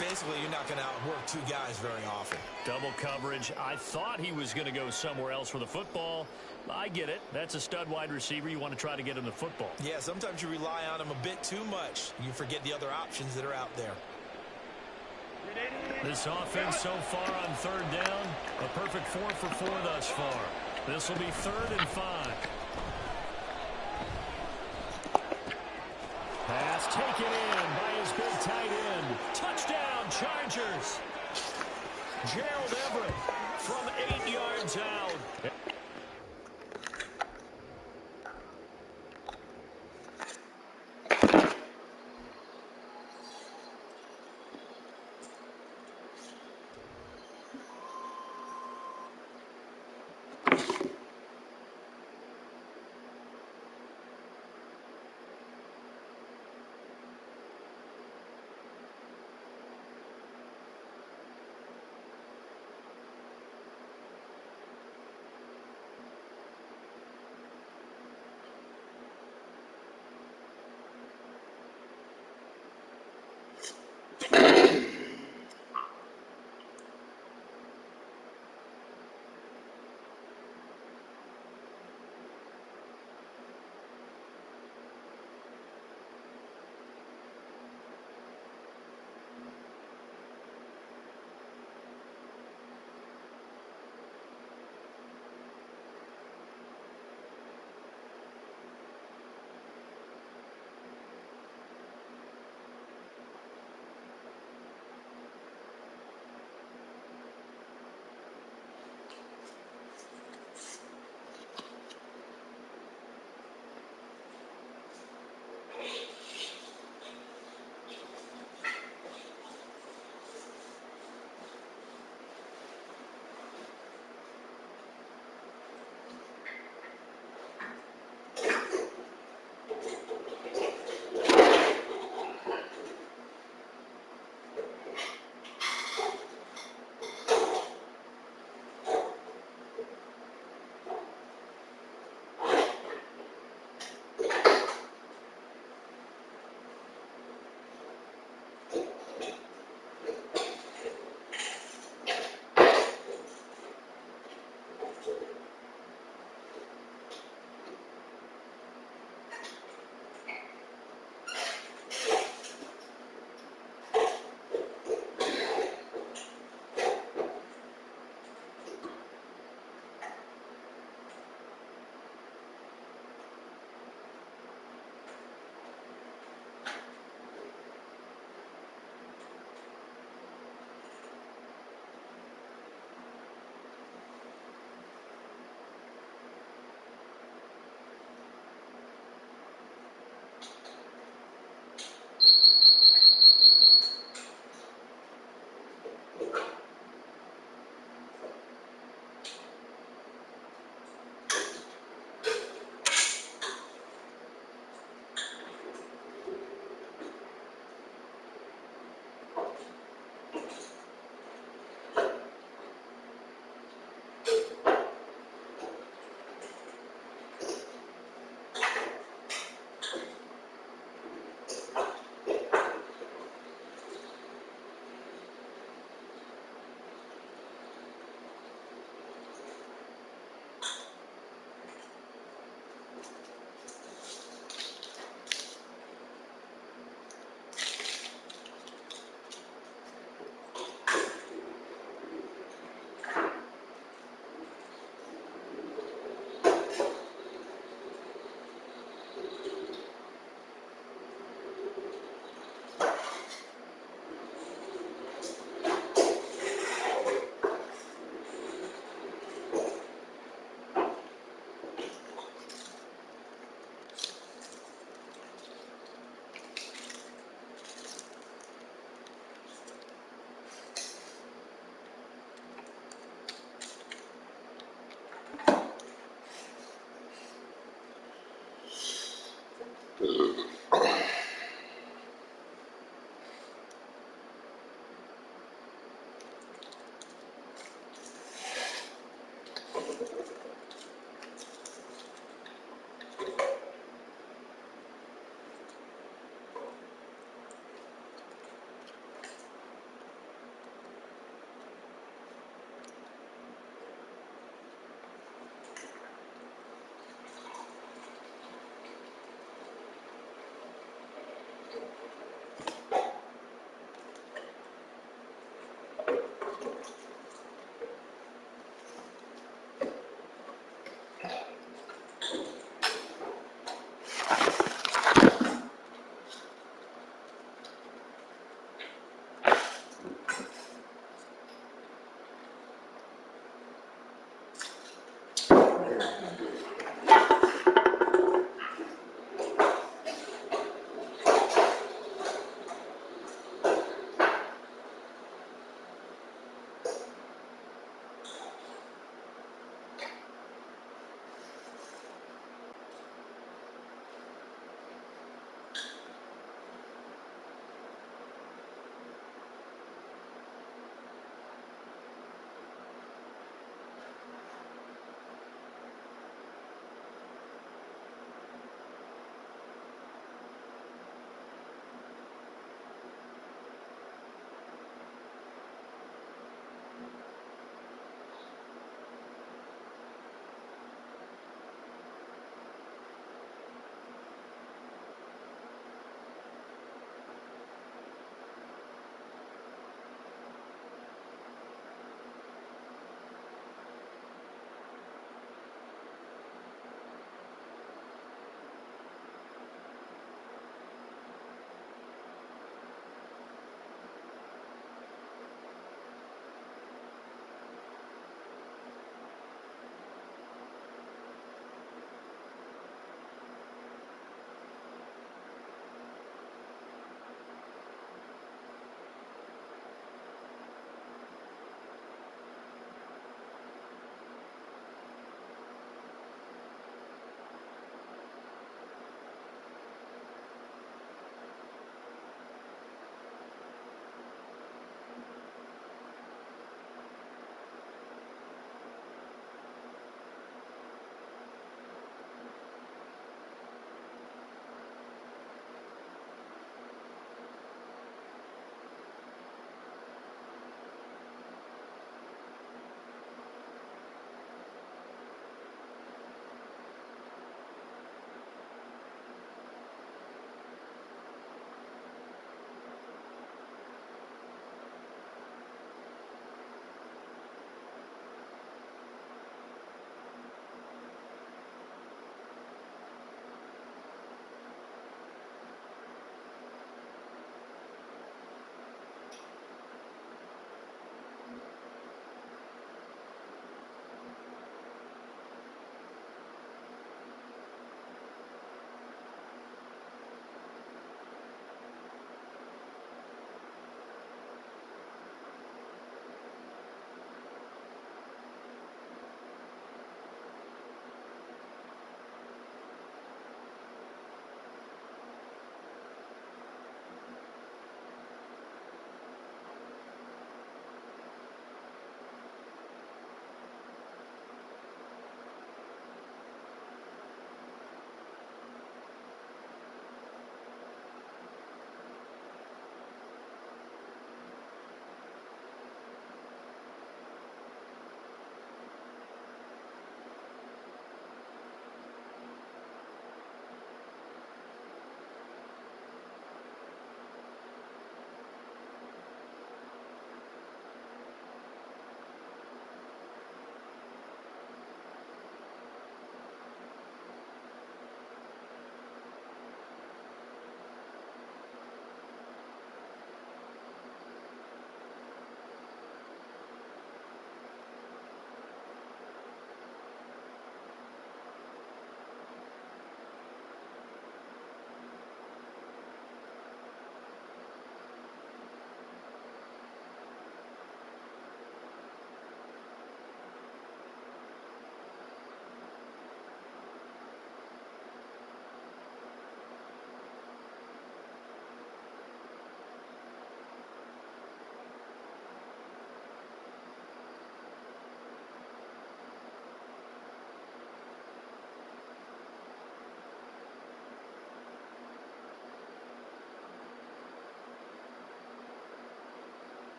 Basically, you're not going to outwork two guys very often. Double coverage. I thought he was going to go somewhere else for the football. I get it. That's a stud wide receiver. You want to try to get him the football. Yeah, sometimes you rely on him a bit too much. You forget the other options that are out there. This offense so far on third down, a perfect 4 for 4 thus far. This will be 3rd and 5. Pass taken in by his big tight end. Touchdown, Chargers. Gerald Everett from 8 yards out.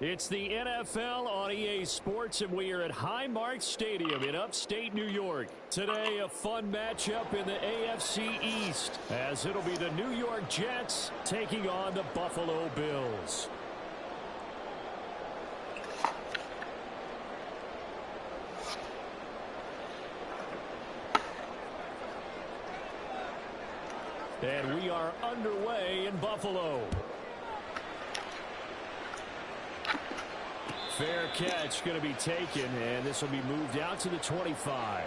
It's the NFL on EA Sports, and we are at Highmark Stadium in upstate New York. Today, a fun matchup in the AFC East, as it'll be the New York Jets taking on the Buffalo Bills. And we are underway in Buffalo. Fair catch going to be taken, and this will be moved out to the 25.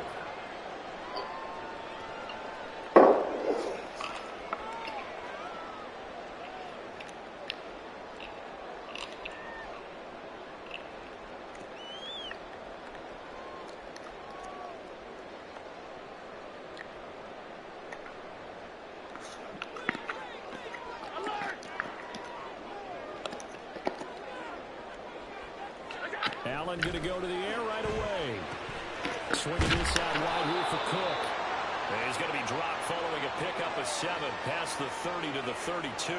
Allen going to go to the air right away. Swinging inside wide here for Cook. And he's going to be dropped following a pickup of 7 past the 30 to the 32.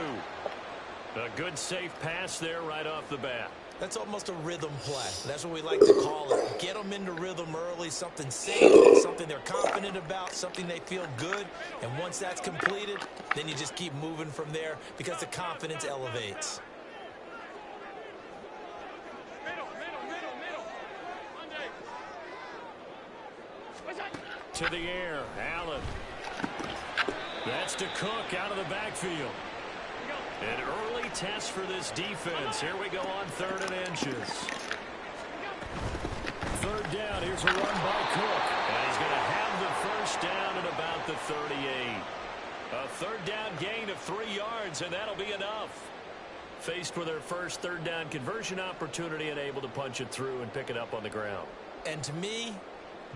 A good safe pass there right off the bat. That's almost a rhythm play. That's what we like to call it. Get them into rhythm early, something safe, something they're confident about, something they feel good. And once that's completed, then you just keep moving from there because the confidence elevates. To the air, Allen. That's to Cook out of the backfield. An early test for this defense. Here we go on 3rd and inches. 3rd down. Here's a run by Cook. And he's going to have the first down at about the 38. A 3rd down gain of 3 yards, and that'll be enough. Faced with their first 3rd down conversion opportunity and able to punch it through and pick it up on the ground. And to me,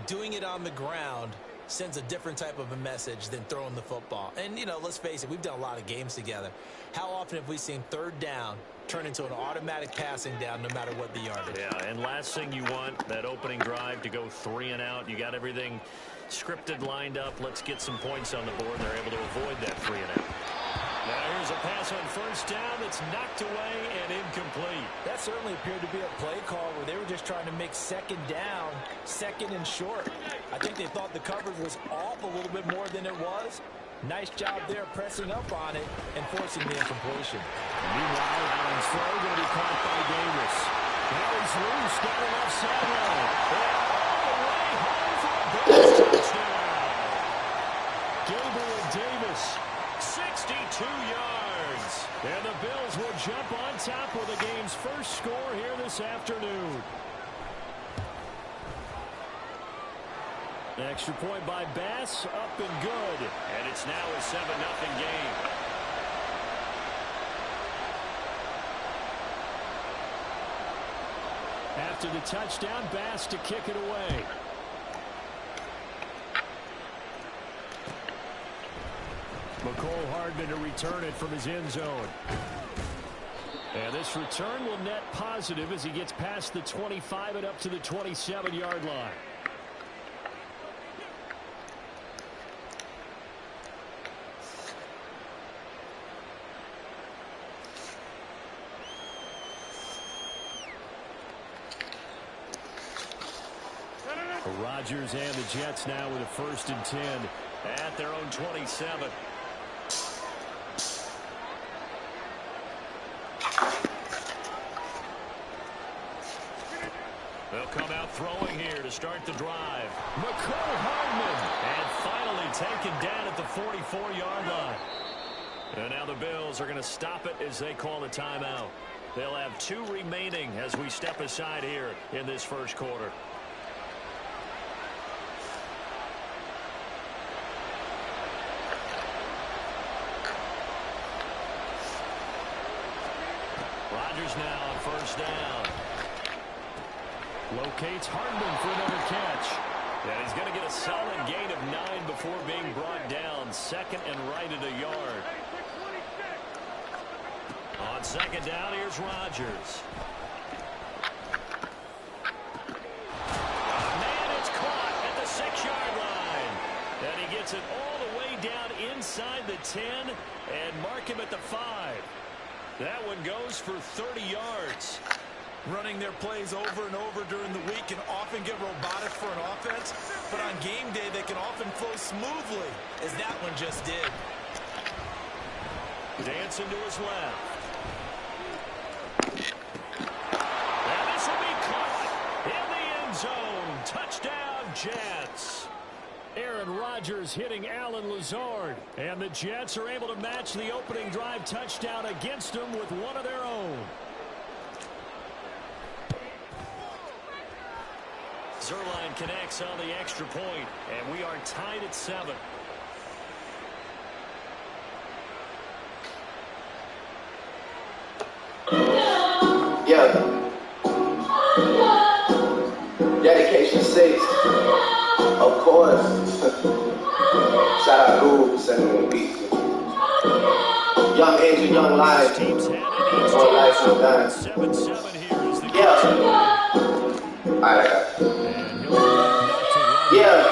doing it on the ground sends a different type of a message than throwing the football. And, you know, let's face it, we've done a lot of games together. How often have we seen 3rd down turn into an automatic passing down no matter what the yardage? Yeah, and last thing you want, that opening drive to go 3 and out. You got everything scripted, lined up. Let's get some points on the board. They're able to avoid that 3 and out. Now here's a pass on 1st down that's knocked away and incomplete. That certainly appeared to be a play call where they were just trying to make 2nd down, 2nd and short. I think they thought the coverage was off a little bit more than it was. Nice job there pressing up on it and forcing the incompletion. Meanwhile, Allen's throw going to be caught by Davis. Now he's loose down the left sideline. And all the way home for a Bills touchdown. Gabriel Davis, 62 yards. And the Bills will jump on top with the game's first score here this afternoon. Extra point by Bass, up and good. And it's now a 7-0 game. After the touchdown, Bass to kick it away. McCole Hardman to return it from his end zone. And this return will net positive as he gets past the 25 and up to the 27-yard line. Rodgers and the Jets now with a 1st and 10 at their own 27. They'll come out throwing here to start the drive. McCole Hardman, and finally taken down at the 44-yard line. And now the Bills are going to stop it as they call a timeout. They'll have 2 remaining as we step aside here in this first quarter. Rodgers now on 1st down. Locates Hardman for another catch. And he's going to get a solid gain of 9 before being brought down. 2nd and right at a yard. On 2nd down, here's Rodgers. Man, it's caught at the 6-yard line. And he gets it all the way down inside the 10 and mark him at the 5. That one goes for 30 yards. Running their plays over and over during the week can often get robotic for an offense, but on game day they can often flow smoothly, as that one just did. Dancing to his left. And this will be caught in the end zone. Touchdown, Jets. Aaron Rodgers hitting Allen Lazard. And the Jets are able to match the opening drive touchdown against them with one of their own. Zerline connects on the extra point, and we are tied at 7. Yeah. Dedication 6. Of course. Shout out Guru for sending me a beat. Young Angel, Young Lion. More life and dying. 7-7 here is the Yeah. Alright, yeah.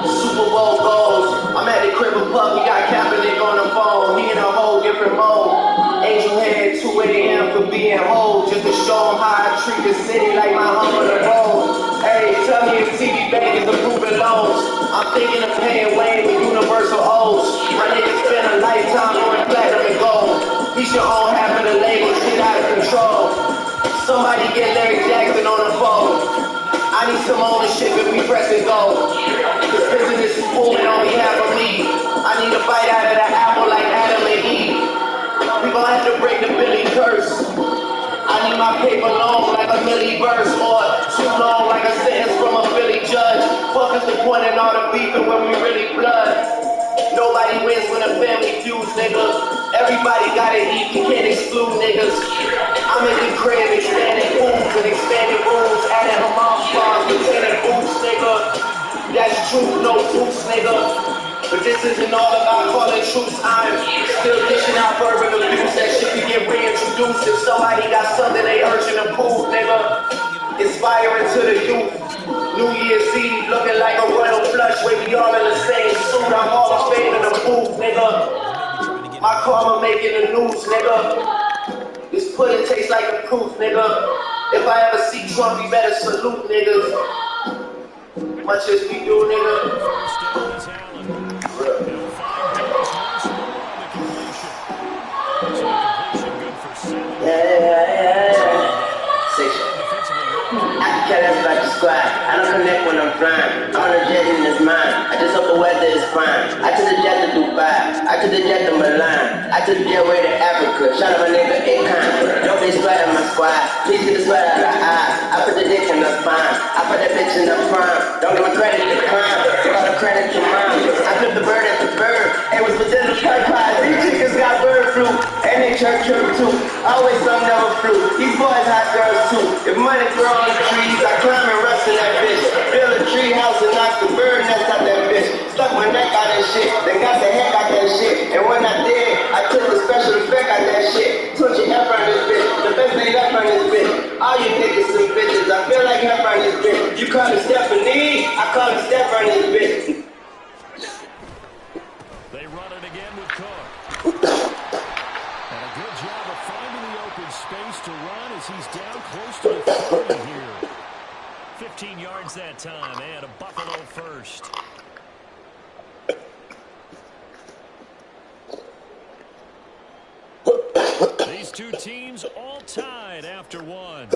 Super Bowl goals. I'm at the crib of Puff. We got Kaepernick on the phone. He in a whole different mode. Angel head 2 a.m. for being whole. Just to show him how I treat the city like my home on the road. Hey, tell me if TV Bank is approving loans. I'm thinking of paying Wayne with universal O's. My nigga spent a lifetime on platinum and gold. He should own half of the label. Shit out of control. Somebody get Larry Jackson on the phone. I need some ownership if we press and go. This business is booming on behalf of me. I need a bite out of the apple like Adam and Eve. We gon' have to break the Billy curse. I need my paper long like a Millie verse, or too long like a sentence from a Philly judge. Fuck is the point in all the beefing when we really blood? Nobody wins when a family feuds, nigga. Everybody gotta eat, you can't exclude niggas. I'm in the crib, expanding foods and expanding rooms, adding Hamas bars, retaining boots, nigga. That's truth, no truths, nigga. But this isn't all about calling troops. I'm still dishing out verbal abuse. That shit can get reintroduced if somebody got something they urgent to prove, nigga. Inspiring to the youth. New Year's Eve looking like a royal flush where we all in the same suit. I'm all of fame in the booth, nigga. My karma making the news, nigga. This pudding tastes like the proof, nigga. If I ever see Trump, you better salute, niggas. Much as we do, nigga. I can care less about the squad. I don't connect when I'm flying. I'm on a jet in his mind. I just hope the weather is fine. I took the jet to Dubai. I took the jet to Milan. I took the jet way to Africa. Shout out my nigga Akon. Don't be sweat on my squad. Please get the sweat out of the eye. I put the dick in the spine. I put that bitch in the prime. Don't give my credit to crime. Give all the credit to mine. I flipped the bird at the bird. It was within the pie pie. These chickens got bird flu. And they chirp too. Always some never flew. These boys hot girls too. If money grow on the trees, I climb and rust in that bitch. Build a tree house and knock the bird nest out that bitch. Stuck my neck out that shit. Then got the heck out that shit. And when I did, I took the special effect out that shit. 20 F on this bitch. The best thing left on this bitch. All you niggas some bitches. I feel like F on this bitch. You call me Stephanie, I call me Steph on this bitch. They run it again with Cook. And a good job of finding the open space to run as he's down close to the 30 here. 15 yards that time and a Buffalo first. These two teams all tied after one.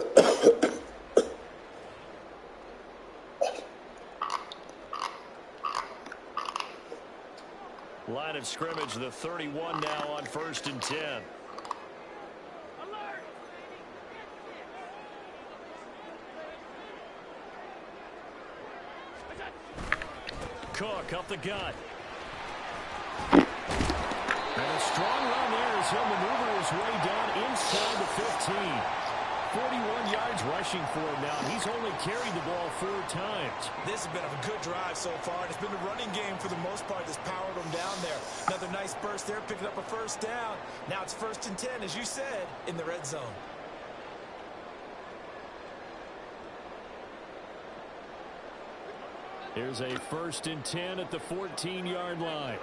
Line of scrimmage, the 31 now on 1st and 10. Cook up the gut. And a strong run there as he'll maneuver his way down inside the 15. 41 yards rushing for him now. He's only carried the ball 4 times. This has been a good drive so far. It's been the running game for the most part that's powered them down there. Another nice burst there, picking up a first down. Now it's 1st and 10, as you said, in the red zone. Here's a 1st and 10 at the 14-yard line.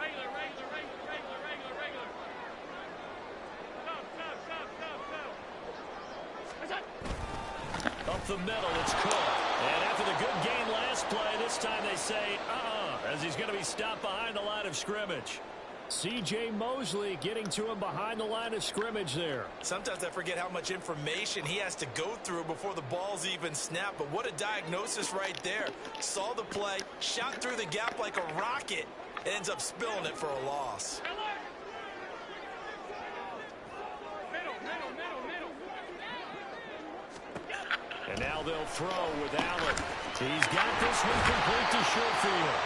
the middle. It's Cook. And after the good game last play, this time they say, as he's going to be stopped behind the line of scrimmage. C.J. Mosley getting to him behind the line of scrimmage there. Sometimes I forget how much information he has to go through before the ball's even snapped. But what a diagnosis right there. Saw the play, shot through the gap like a rocket, and ends up spilling it for a loss. And now they'll throw with Allen. He's got this one complete to Sherfield.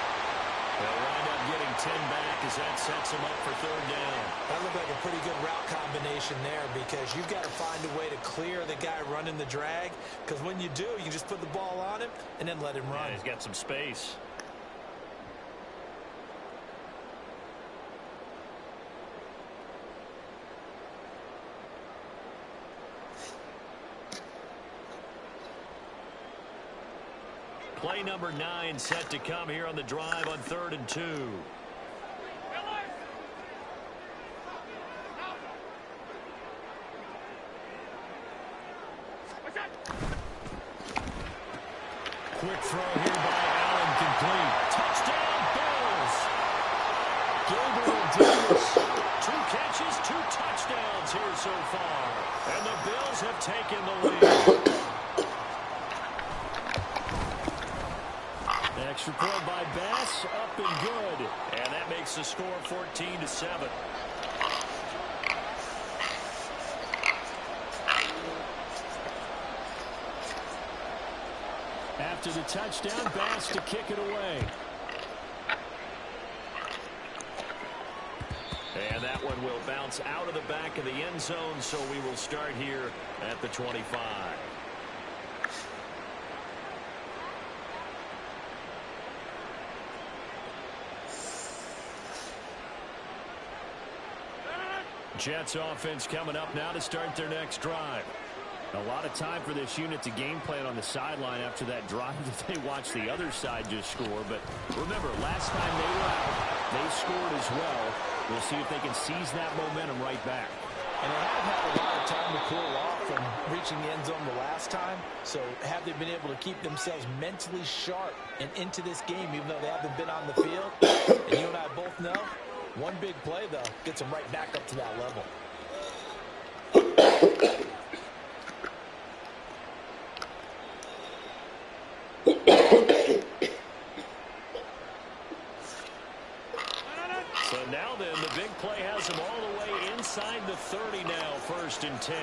They'll wind up getting 10 back as that sets him up for third down. That looked like a pretty good route combination there because you've got to find a way to clear the guy running the drag, because when you do, you just put the ball on him and then let him run. Yeah, he's got some space. Play number 9 set to come here on the drive on 3rd and 2. Quick throw here by Allen, complete. Touchdown, Bills. Gabriel Davis, 2 catches, 2 touchdowns here so far. And the Bills have taken the lead. Extra point by Bass, up and good. And that makes the score 14-7. After the touchdown, Bass to kick it away. And that one will bounce out of the back of the end zone, so we will start here at the 25. Jets offense coming up now to start their next drive. A lot of time for this unit to game plan on the sideline after that drive that they watched the other side just score. But remember, last time they were out, they scored as well. We'll see if they can seize that momentum right back. And they haven't had a lot of time to cool off from reaching the end zone the last time. So have they been able to keep themselves mentally sharp and into this game, even though they haven't been on the field? And you and I both know, one big play, though, gets them right back up to that level. So now then, the big play has them all the way inside the 30 now, 1st and 10.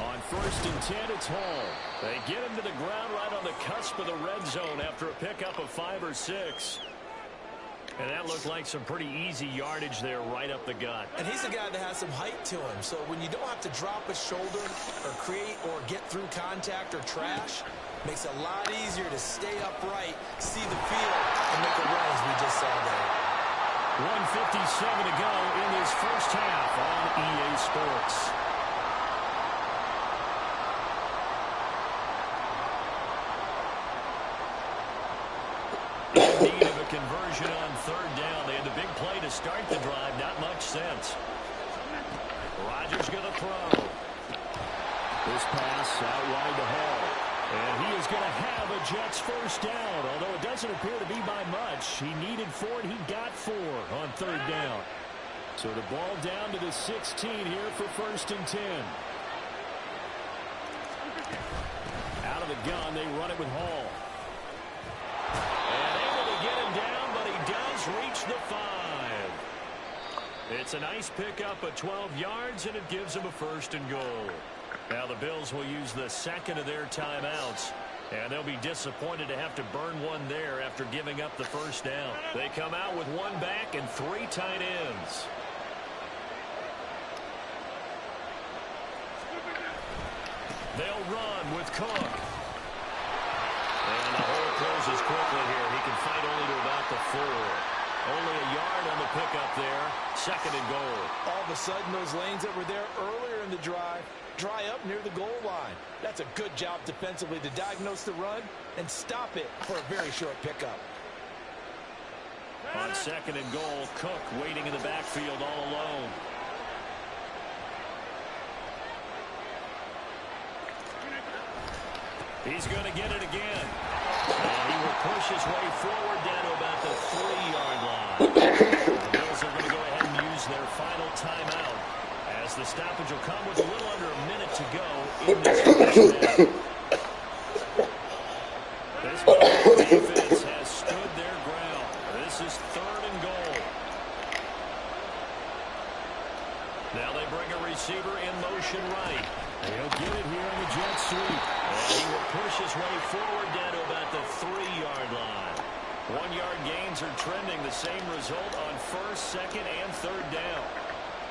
On 1st and 10, it's Hall. They get him to the ground right on the cusp of the red zone after a pickup of 5 or 6. And that looked like some pretty easy yardage there right up the gut. And he's a guy that has some height to him. So when you don't have to drop a shoulder or create or get through contact or trash, makes it a lot easier to stay upright, see the field, and make a run as we just saw there. 1:57 to go in this first half on EA Sports. In need of a conversion on 3rd down. They had the big play to start the drive. Not much sense. Rodgers going to throw. This pass out wide to Hall. And he is going to have a Jets first down, although it doesn't appear to be by much. He needed 4, and he got 4 on 3rd down. So the ball down to the 16 here for 1st and 10. Out of the gun, they run it with Hall. And able to get him down, but he does reach the 5. It's a nice pickup of 12 yards, and it gives him a 1st and goal. Now the Bills will use the second of their timeouts, and they'll be disappointed to have to burn one there after giving up the 1st down. They come out with 1 back and 3 tight ends. They'll run with Cook. And the hole closes quickly here. He can fight only to about the 4. Only a yard on the pickup there. 2nd and goal. All of a sudden, those lanes that were there earlier in the drive dry up near the goal line. That's a good job defensively to diagnose the run and stop it for a very short pickup. On 2nd and goal, Cook waiting in the backfield all alone. He's going to get it again. And he will push his way forward down to about the 3-yard line. The Bills are going to go ahead and use their final timeout, as the stoppage will come with a little under a minute to go in this first half. This Bills defense has stood their ground. This is 3rd and goal. Now they bring a receiver in motion right. He'll get it here on the jet sweep. And he will push his way forward down to about the 3-yard line. 1-yard gains are trending. The same result on 1st, 2nd, and 3rd down.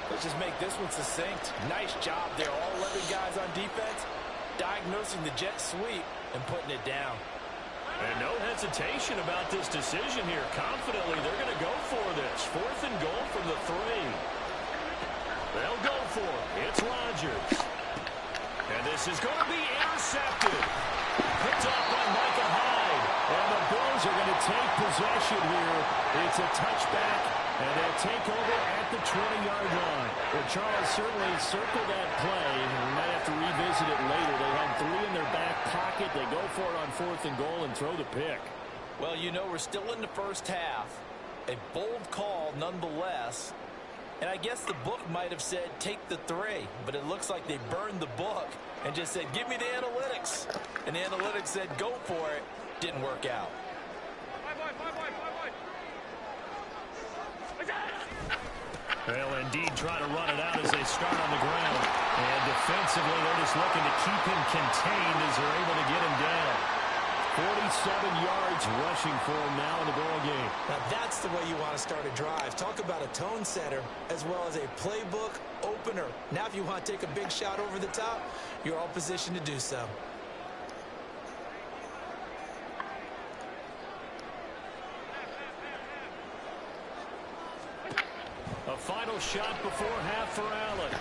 Let's just make this one succinct. Nice job there. All 11 guys on defense diagnosing the jet sweep and putting it down. And no hesitation about this decision here. Confidently, they're going to go for this. 4th and goal from the 3. They'll go for it. It's Rodgers. And this is going to be intercepted. Picked up by Micah Hyde. And the Bills are going to take possession here. It's a touchback, and they'll take over at the 20-yard line. Well, Charles certainly circled that play, and we might have to revisit it later. They had 3 in their back pocket. They go for it on 4th and goal and throw the pick. Well, you know, we're still in the first half. A bold call nonetheless. And I guess the book might have said take the 3, but it looks like they burned the book and just said, give me the analytics. And the analytics said, go for it. Didn't work out. They'll indeed try to run it out as they start on the ground. And defensively, they're just looking to keep him contained as they're able to get him down. 47 yards rushing for him now in the ball game. Now that's the way you want to start a drive. Talk about a tone setter as well as a playbook opener. Now if you want to take a big shot over the top, you're all positioned to do so. A final shot before half for Allen.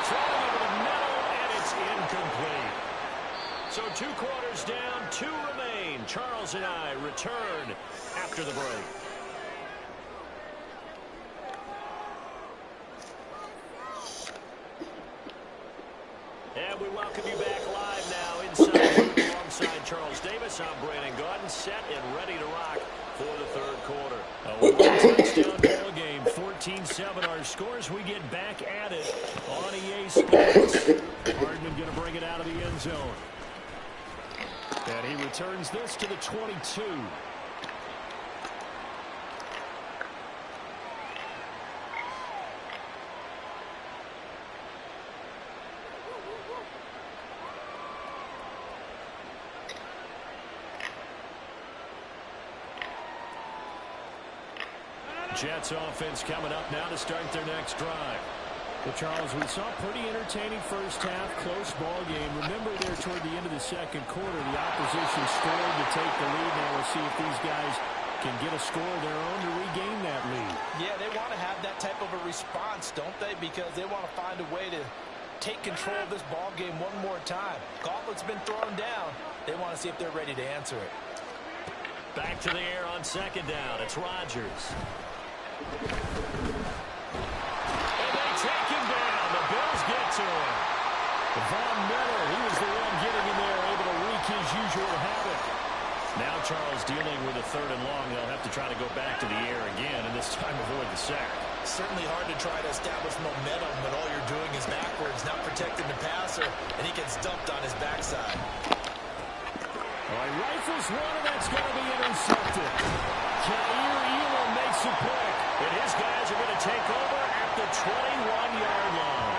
Throwing over the middle, and it's incomplete. So 2 quarters down, 2 remain. Charles and I return after the break. And we welcome you back live now inside alongside Charles Davis. I'm Brandon Gaudin, set and ready to rock for the 3rd quarter. A 1-touchdown ball game, 14-7 our scores. We get back at it on EA Sports. Hardman going to bring it out of the end zone. And he returns this to the 22. Jets offense coming up now to start their next drive. Well, Charles, we saw a pretty entertaining first half, close ball game. Remember there toward the end of the 2nd quarter, the opposition scored to take the lead. Now we'll see if these guys can get a score of their own to regain that lead. Yeah, they want to have that type of a response, don't they? Because they want to find a way to take control of this ball game one more time. Gauntlet's been thrown down. They want to see if they're ready to answer it. Back to the air on 2nd down. It's Rodgers. Take him down. The Bills get to him. Von Miller, he was the one getting in there, able to wreak his usual havoc. Now Charles dealing with a 3rd and long. They'll have to try to go back to the air again, and this time avoid the sack. Certainly hard to try to establish momentum when all you're doing is backwards, not protecting the passer, and he gets dumped on his backside. All right, rifles one, and that's going to be intercepted. Khalil Elam makes a pick, and his guys are going to take over at the 21-yard line.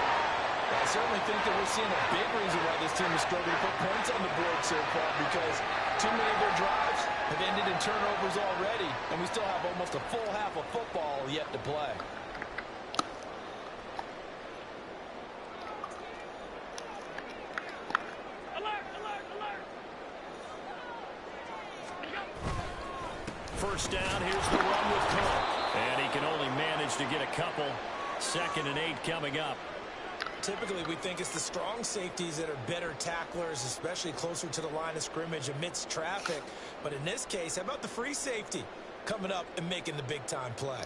I certainly think that we're seeing a big reason why this team is struggling to put points on the board so far, because too many of their drives have ended in turnovers already, and we still have almost a full half of football yet to play. First down, here's the run with Cook. And he can only manage to get a couple. 2nd and 8 coming up. Typically, we think it's the strong safeties that are better tacklers, especially closer to the line of scrimmage amidst traffic. But in this case, how about the free safety coming up and making the big-time play?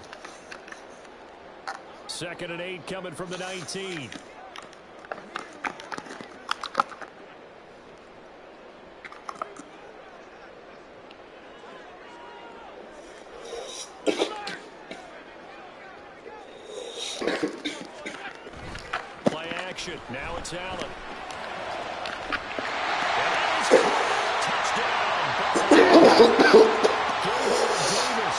2nd and 8 coming from the 19. Now it's Allen. Touchdown. Davis.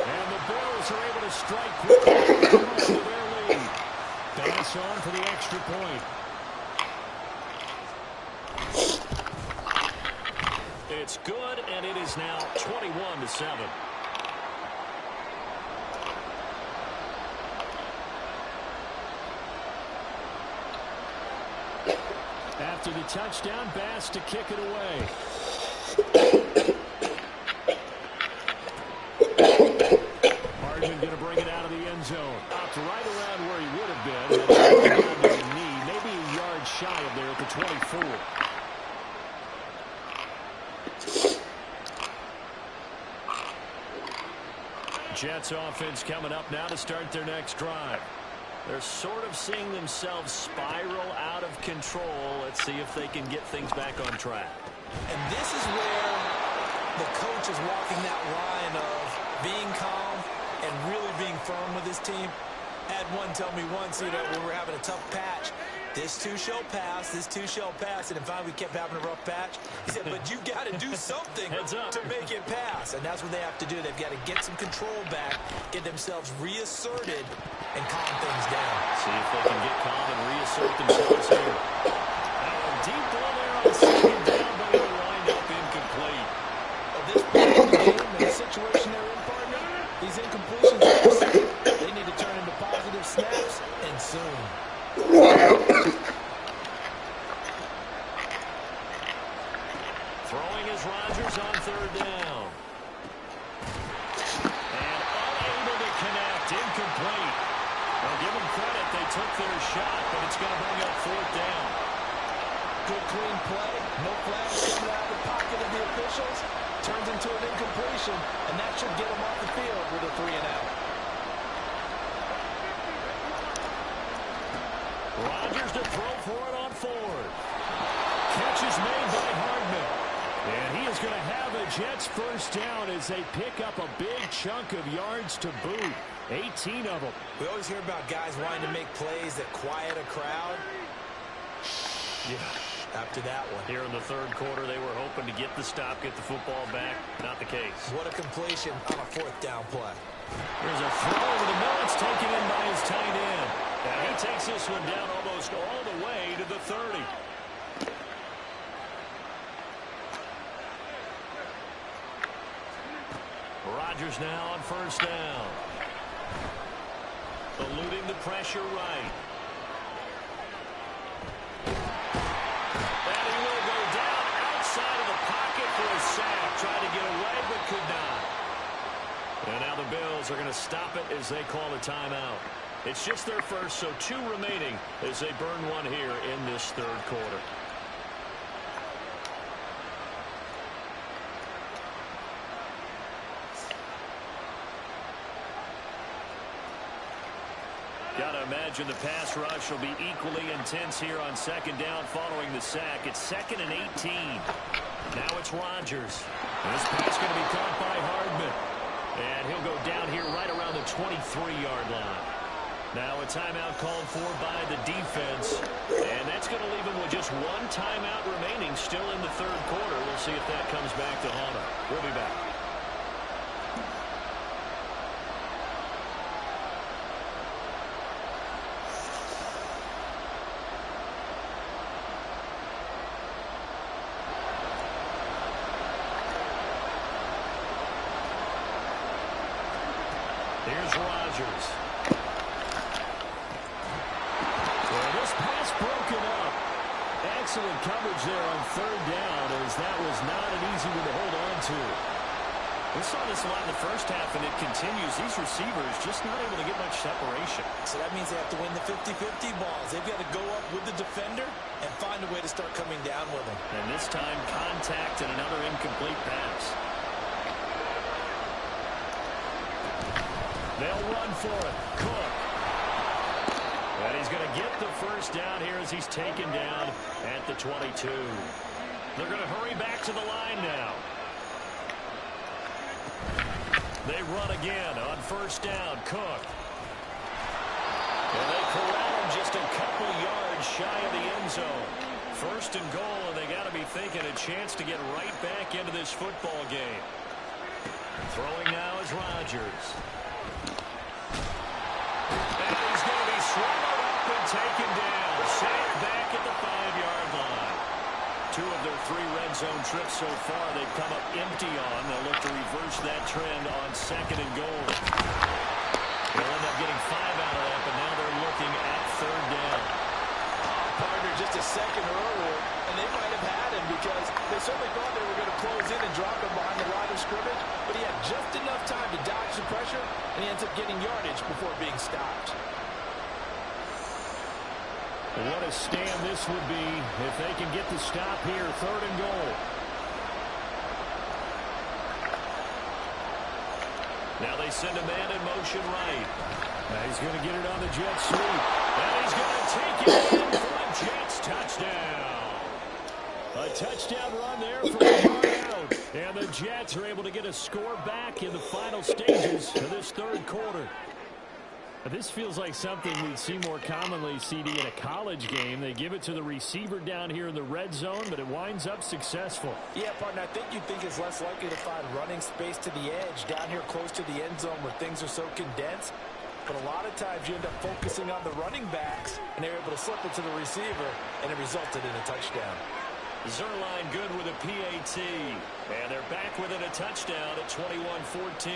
And the Bills are able to strike quickly to their lead. Pass on for the extra point. It's good, and it is now 21-7. After the touchdown, Bass to kick it away. Hardman going to bring it out of the end zone. Up to right around where he would have been. Down to the knee, maybe a yard shy of there at the 24. Jets offense coming up now to start their next drive. They're sort of seeing themselves spiral out of control. Let's see if they can get things back on track. And this is where the coach is walking that line of being calm and really being firm with his team. Had one tell me once, when we're having a tough patch, this too shall pass, this too shall pass. And finally we kept having a rough patch. He said, but you've got to do something to make it pass. And that's what they have to do. They've got to get some control back, get themselves reasserted, and calm things down. See if they can get calm and reassert themselves here. Deep ball there on second down, but they're lined up incomplete. At this point in the game, in the situation they're in, partner, these incompletions, they need to turn into positive snaps, and soon. Throwing is Rodgers on third down. And unable to connect, incomplete. Well, give them credit, they took their shot, but it's going to bring up fourth down. Good clean play, no flags coming out of the pocket of the officials. Turns into an incompletion, and that should get them off the field with a 3-and-out. Rodgers to throw for it on fourth. Catch is made by Hardman. And he is going to have a Jets first down as they pick up a big chunk of yards to boot. 18 of them. We always hear about guys wanting to make plays that quiet a crowd. Yeah. After that one. Here in the third quarter, they were hoping to get the stop, get the football back. Not the case. What a completion on a fourth down play. There's a throw over the middle. It's taken in by his tight end. And he takes this one down almost all the way to the 30. Rodgers now on first down. Eluding the pressure right. And he will go down outside of the pocket for a sack. Tried to get away, but could not. And now the Bills are going to stop it as they call a timeout. It's just their first, so 2 remaining as they burn one here in this third quarter. Got to imagine the pass rush will be equally intense here on second down following the sack. It's 2nd and 18. Now it's Rodgers. This pass going to be caught by Hardman. And he'll go down here right around the 23-yard line. Now a timeout called for by the defense. And that's going to leave him with just 1 timeout remaining still in the third quarter. We'll see if that comes back to haunt him. We'll be back. Here's Rodgers. Well, this pass broken up. Excellent coverage there on third down, as that was not an easy one to hold on to. We saw this a lot in the first half, and it continues. These receivers just not able to get much separation. So that means they have to win the 50-50 balls. They've got to go up with the defender and find a way to start coming down with them. And this time, contact and another incomplete pass. They'll run for it. Cook. And he's going to get the first down here as he's taken down at the 22. They're going to hurry back to the line now. They run again on first down. Cook. And they corral him just a couple yards shy of the end zone. First and goal, and they got to be thinking a chance to get right back into this football game. Throwing now is Rodgers. And he's going to be swallowed up and taken down. Sacked back at the 5-yard line. 2 of their 3 red zone trips so far they've come up empty on. They'll look to reverse that trend on second and goal. They'll end up getting 5 out of that, but now they're looking at third down. Partner just a second earlier, and they might have had him because they certainly thought they were going to close in and drop him behind the line of scrimmage, but he had just enough time to dodge the pressure, and he ends up getting yardage before being stopped. What a stand this would be if they can get the stop here, third and goal. Now they send a man in motion right. Now he's going to get it on the jet sweep. And he's going to take it in for a Jets touchdown. A touchdown run there from a yard out. And the Jets are able to get a score back in the final stages of this third quarter. This feels like something we'd see more commonly, CD, in a college game. They give it to the receiver down here in the red zone, but it winds up successful. Yeah, partner, I think you'd think it's less likely to find running space to the edge down here close to the end zone where things are so condensed. But a lot of times you end up focusing on the running backs, and they're able to slip it to the receiver, and it resulted in a touchdown. Zerline good with a PAT. And they're back within a touchdown at 21-14.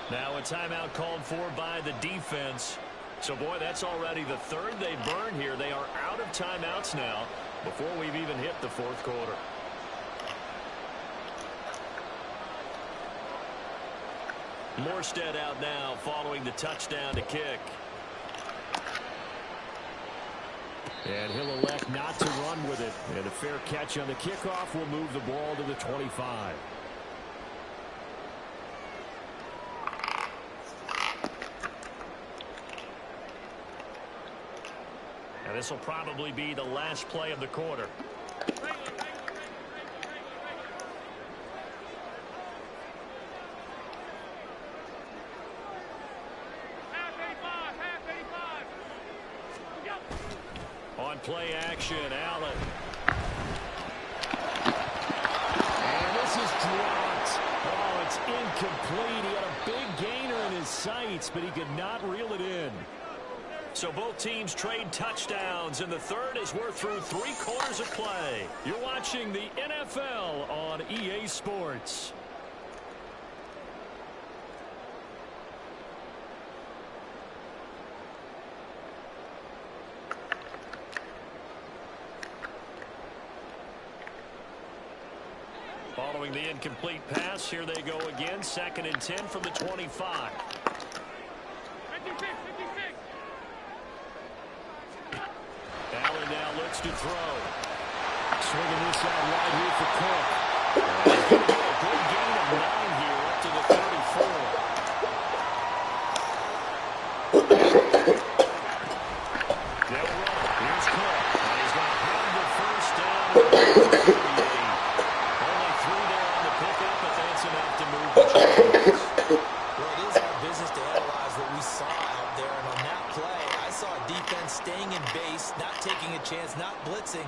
Now a timeout called for by the defense. So, boy, that's already the third they burned here. They are out of timeouts now before we've even hit the fourth quarter. Morstead out now following the touchdown to kick. And he'll elect not to run with it. And a fair catch on the kickoff will move the ball to the 25. And this will probably be the last play of the quarter. On play action, Allen. And this is dropped. Oh, it's incomplete. He had a big gainer in his sights, but he could not reel it in. So both teams trade touchdowns, and the third as we're through 3 quarters of play. You're watching the NFL on EA Sports. Following the incomplete pass, here they go again. 2nd and 10 from the 25. Allen now looks to throw. Swinging this out wide here for Cook. A good gain of 9 here up to the 34. They'll run. Here's Cook. And he's going to have the first down at the 38. Only 3 there on the pickup, but that's enough to move the chains. Well, it is our business to analyze what we saw out there, and on that play, I saw a defense staying in base, not taking a chance, not blitzing,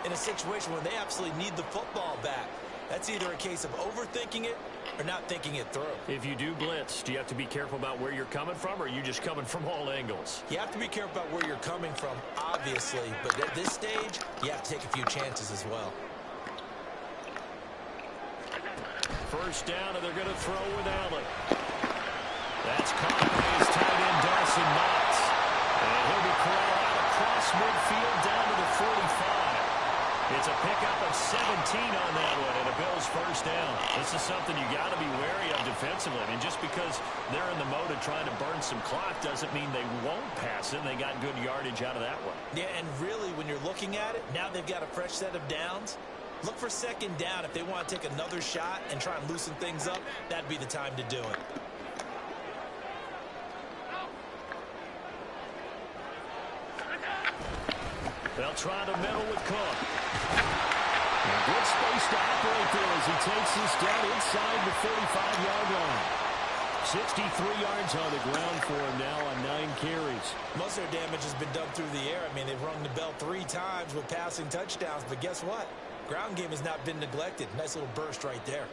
in a situation where they absolutely need the football back. That's either a case of overthinking it or not thinking it through. If you do blitz, do you have to be careful about where you're coming from, or are you just coming from all angles? You have to be careful about where you're coming from, obviously, but at this stage, you have to take a few chances as well. First down, and they're going to throw with Allen. That's caught by his tight end, Dawson Knox. And he'll be corralled out across midfield down to the 45. It's a pickup of 17 on that one, and a Bills first down. This is something you got to be wary of defensively. I mean, just because they're in the mode of trying to burn some clock doesn't mean they won't pass it. They got good yardage out of that one. Yeah, and really, when you're looking at it, now they've got a fresh set of downs. Look for 2nd down. If they want to take another shot and try and loosen things up, that'd be the time to do it. They'll try to middle with Cook. And good space to operate there as he takes this down inside the 35-yard line. 63 yards on the ground for him now on 9 carries. Most of their damage has been done through the air. I mean, they've rung the bell 3 times with passing touchdowns, but guess what? Ground game has not been neglected. Nice little burst right there.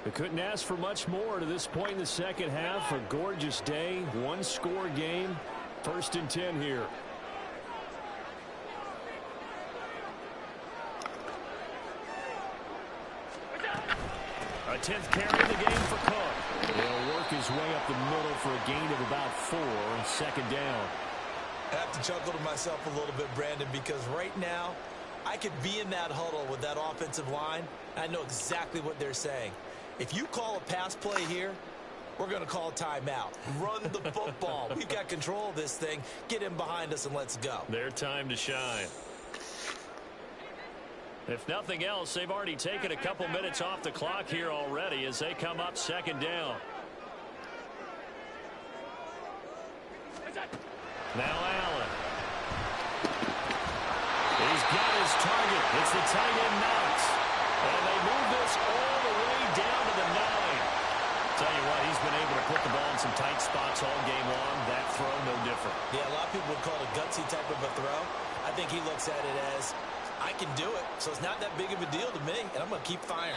They couldn't ask for much more to this point in the second half. A gorgeous day, 1-score game. 1st and 10 here. A 10th carry of the game for Cook. He'll work his way up the middle for a gain of about 4 on 2nd down. I have to chuckle to myself a little bit, Brandon, because right now I could be in that huddle with that offensive line. I know exactly what they're saying. If you call a pass play here, we're going to call a timeout. Run the football. We've got control of this thing. Get him behind us and let's go. Their time to shine. If nothing else, they've already taken a couple minutes off the clock here already as they come up 2nd down. Now Allen. He's got his target. It's the tight end Knox. And they move this all the way down to the 9. Tell you what, he's been able to put the ball in some tight spots all game long. That throw, no different. Yeah, a lot of people would call it a gutsy type of a throw. I think he looks at it as, I can do it, so it's not that big of a deal to me, and I'm going to keep firing.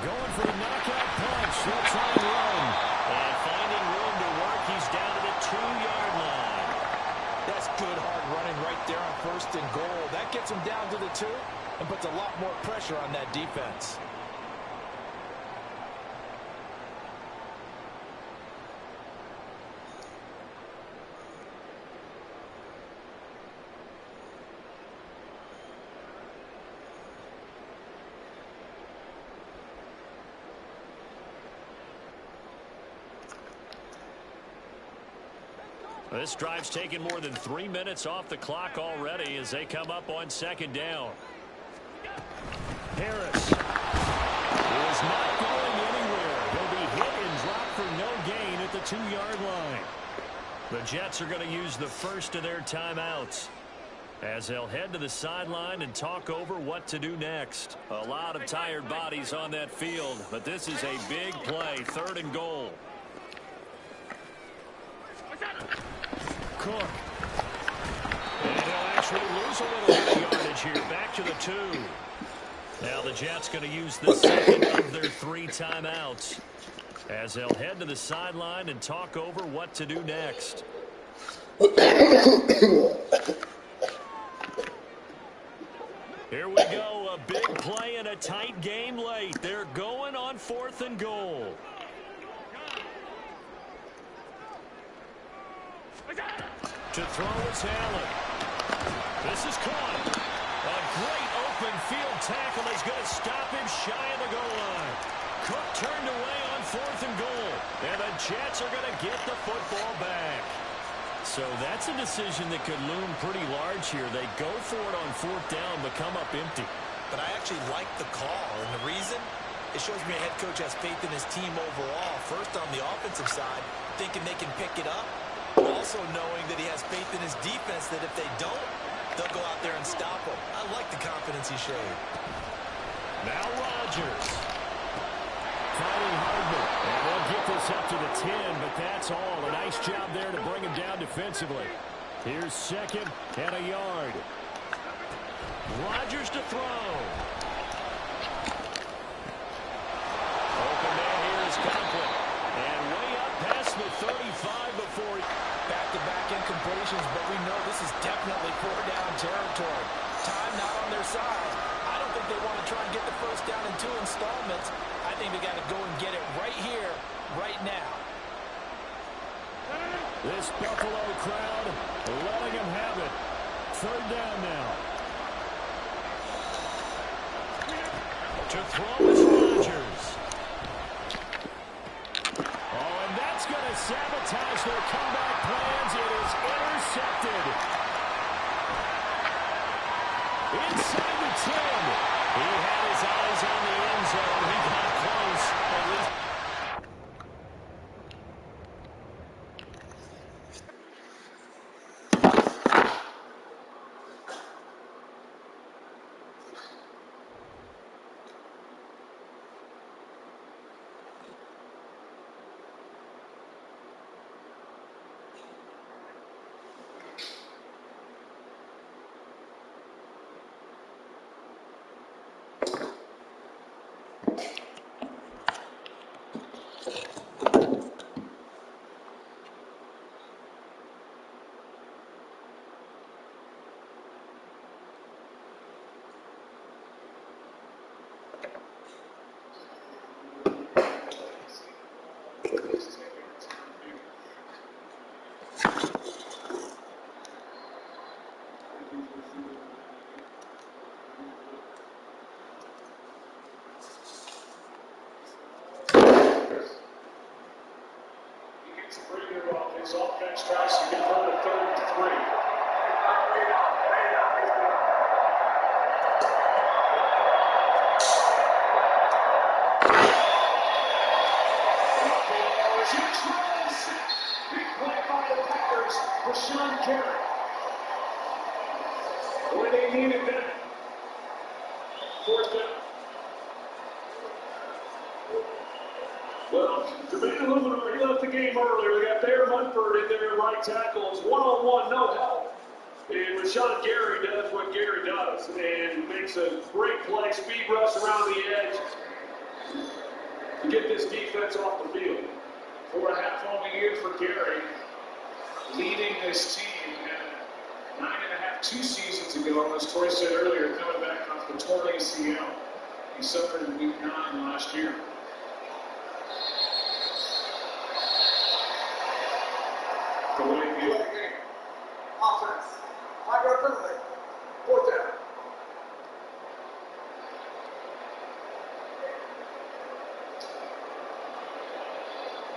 Going for the knockout punch. They'll try and run. And finding room to work, he's down to the 2-yard line. That's good hard running right there on 1st and goal. That gets him down to the 2 and puts a lot more pressure on that defense. This drive's taken more than 3 minutes off the clock already as they come up on 2nd down. Harris is not going anywhere. He'll be hit and dropped for no gain at the 2-yard line. The Jets are going to use the first of their timeouts as they'll head to the sideline and talk over what to do next. A lot of tired bodies on that field, but this is a big play, 3rd and goal. Cook. And he'll actually lose a little bit of yardage here. Back to the 2. Now the Jets going to use the 2nd of their 3 timeouts as they'll head to the sideline and talk over what to do next. Here we go. A big play in a tight game late. They're going on 4th and goal. To throw is Allen. This is caught. A great open field tackle is going to stop him shy of the goal line. Cook turned away on 4th and goal. And the Jets are going to get the football back. So that's a decision that could loom pretty large here. They go for it on 4th down, but come up empty. But I actually like the call, and the reason? It shows me a head coach has faith in his team overall. First on the offensive side, thinking they can pick it up. Also knowing that he has faith in his defense that if they don't, they'll go out there and stop him. I like the confidence he showed. Now Rodgers. Fighting Hardman. And they'll get this up to the 10, but that's all. A nice job there to bring him down defensively. Here's 2nd and a yard. Rodgers to throw. Open man here is Conklin. And way up past the 35 before he... Back-to-back incompletions, but we know this is definitely 4-down territory. Time not on their side. I don't think they want to try and get the 1st down in 2 installments. I think they got to go and get it right here, right now. This Buffalo crowd letting them have it. 3rd down now. To throw is Rodgers. Oh, and that's going to to sabotage their comeback plans. It is intercepted. Inside the 10. He had his eyes on the end zone. He got close. At least. His offense tries to convert a 3rd and 3. Big play by the Packers for Sean Garrett. Where they needed that. 4th down. Well, Jermaine Illuminor, he left the game earlier. They got Thayer Munford in there at right tackle. It's one-on-one, no help. And Rashawn Gary does what Gary does and makes a great play, speed rush around the edge to get this defense off the field. 4.5 on the year for Gary, leading this team at 9.5 2 seasons ago, as Troy said earlier, coming back off the torn ACL. He suffered in week 9 last year. Delay game. Offense. 5-yard penalty. 4th down.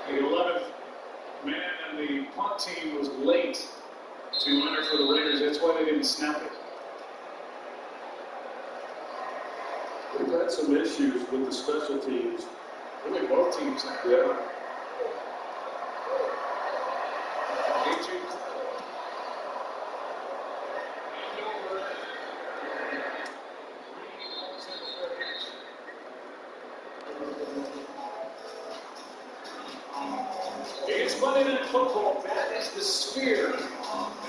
The 11th man and the punt team was late to enter for the Raiders. That's why they didn't snap it. We've had some issues with the special teams. Really, both teams have. Yeah. It's Monday Night Football. That is the Sphere.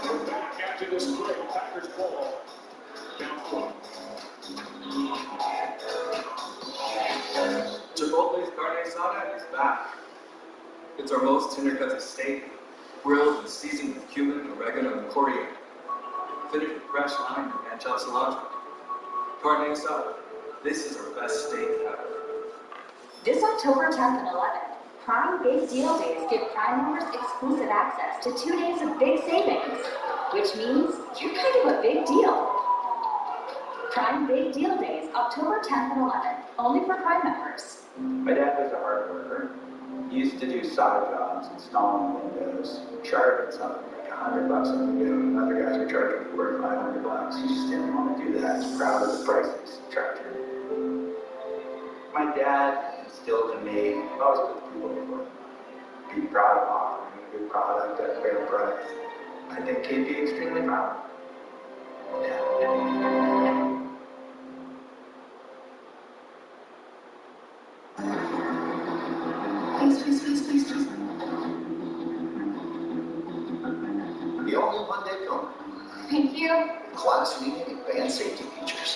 We're back after this break. Packers ball. Down 4. Chipotle's carne asada is back. It's our most tender cuts of steak, grilled and seasoned with cumin, oregano, and coriander. Finished with fresh lime and chopped cilantro. Carne asada. This is our best steak ever. This October 10th and 11th, Prime Big Deal Days give Prime members exclusive access to 2 days of big savings, which means you're kind of a big deal. Prime Big Deal Days, October 10th and 11th, only for Prime members. My dad was a hard worker. He used to do side jobs, installing windows, charging something like $100 a window. Other guys were charging $400 or $500. He just didn't want to do that. He's proud of the price he's charging. My dad instilled in me, I've always put people before. Be proud of offering a good product at a fair price. I think he'd be extremely proud. Yeah. Please. The all-new Hyundai Kona. Thank you. Class-leading advanced safety features.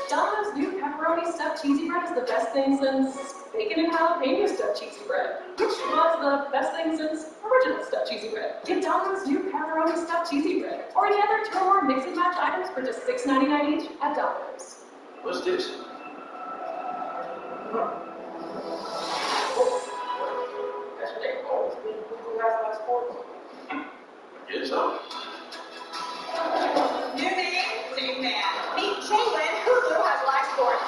Domino's new pepperoni stuffed cheesy bread is the best thing since bacon and jalapeno stuffed cheesy bread, which was the best thing since original stuffed cheesy bread. Get Domino's new pepperoni stuffed cheesy bread or any other 2 or more mix and match items for just $6.99 each at Domino's. What's this? That's what they call it. Who has live sports? Get some. New name, same man. Meet Jalen, who has live sports.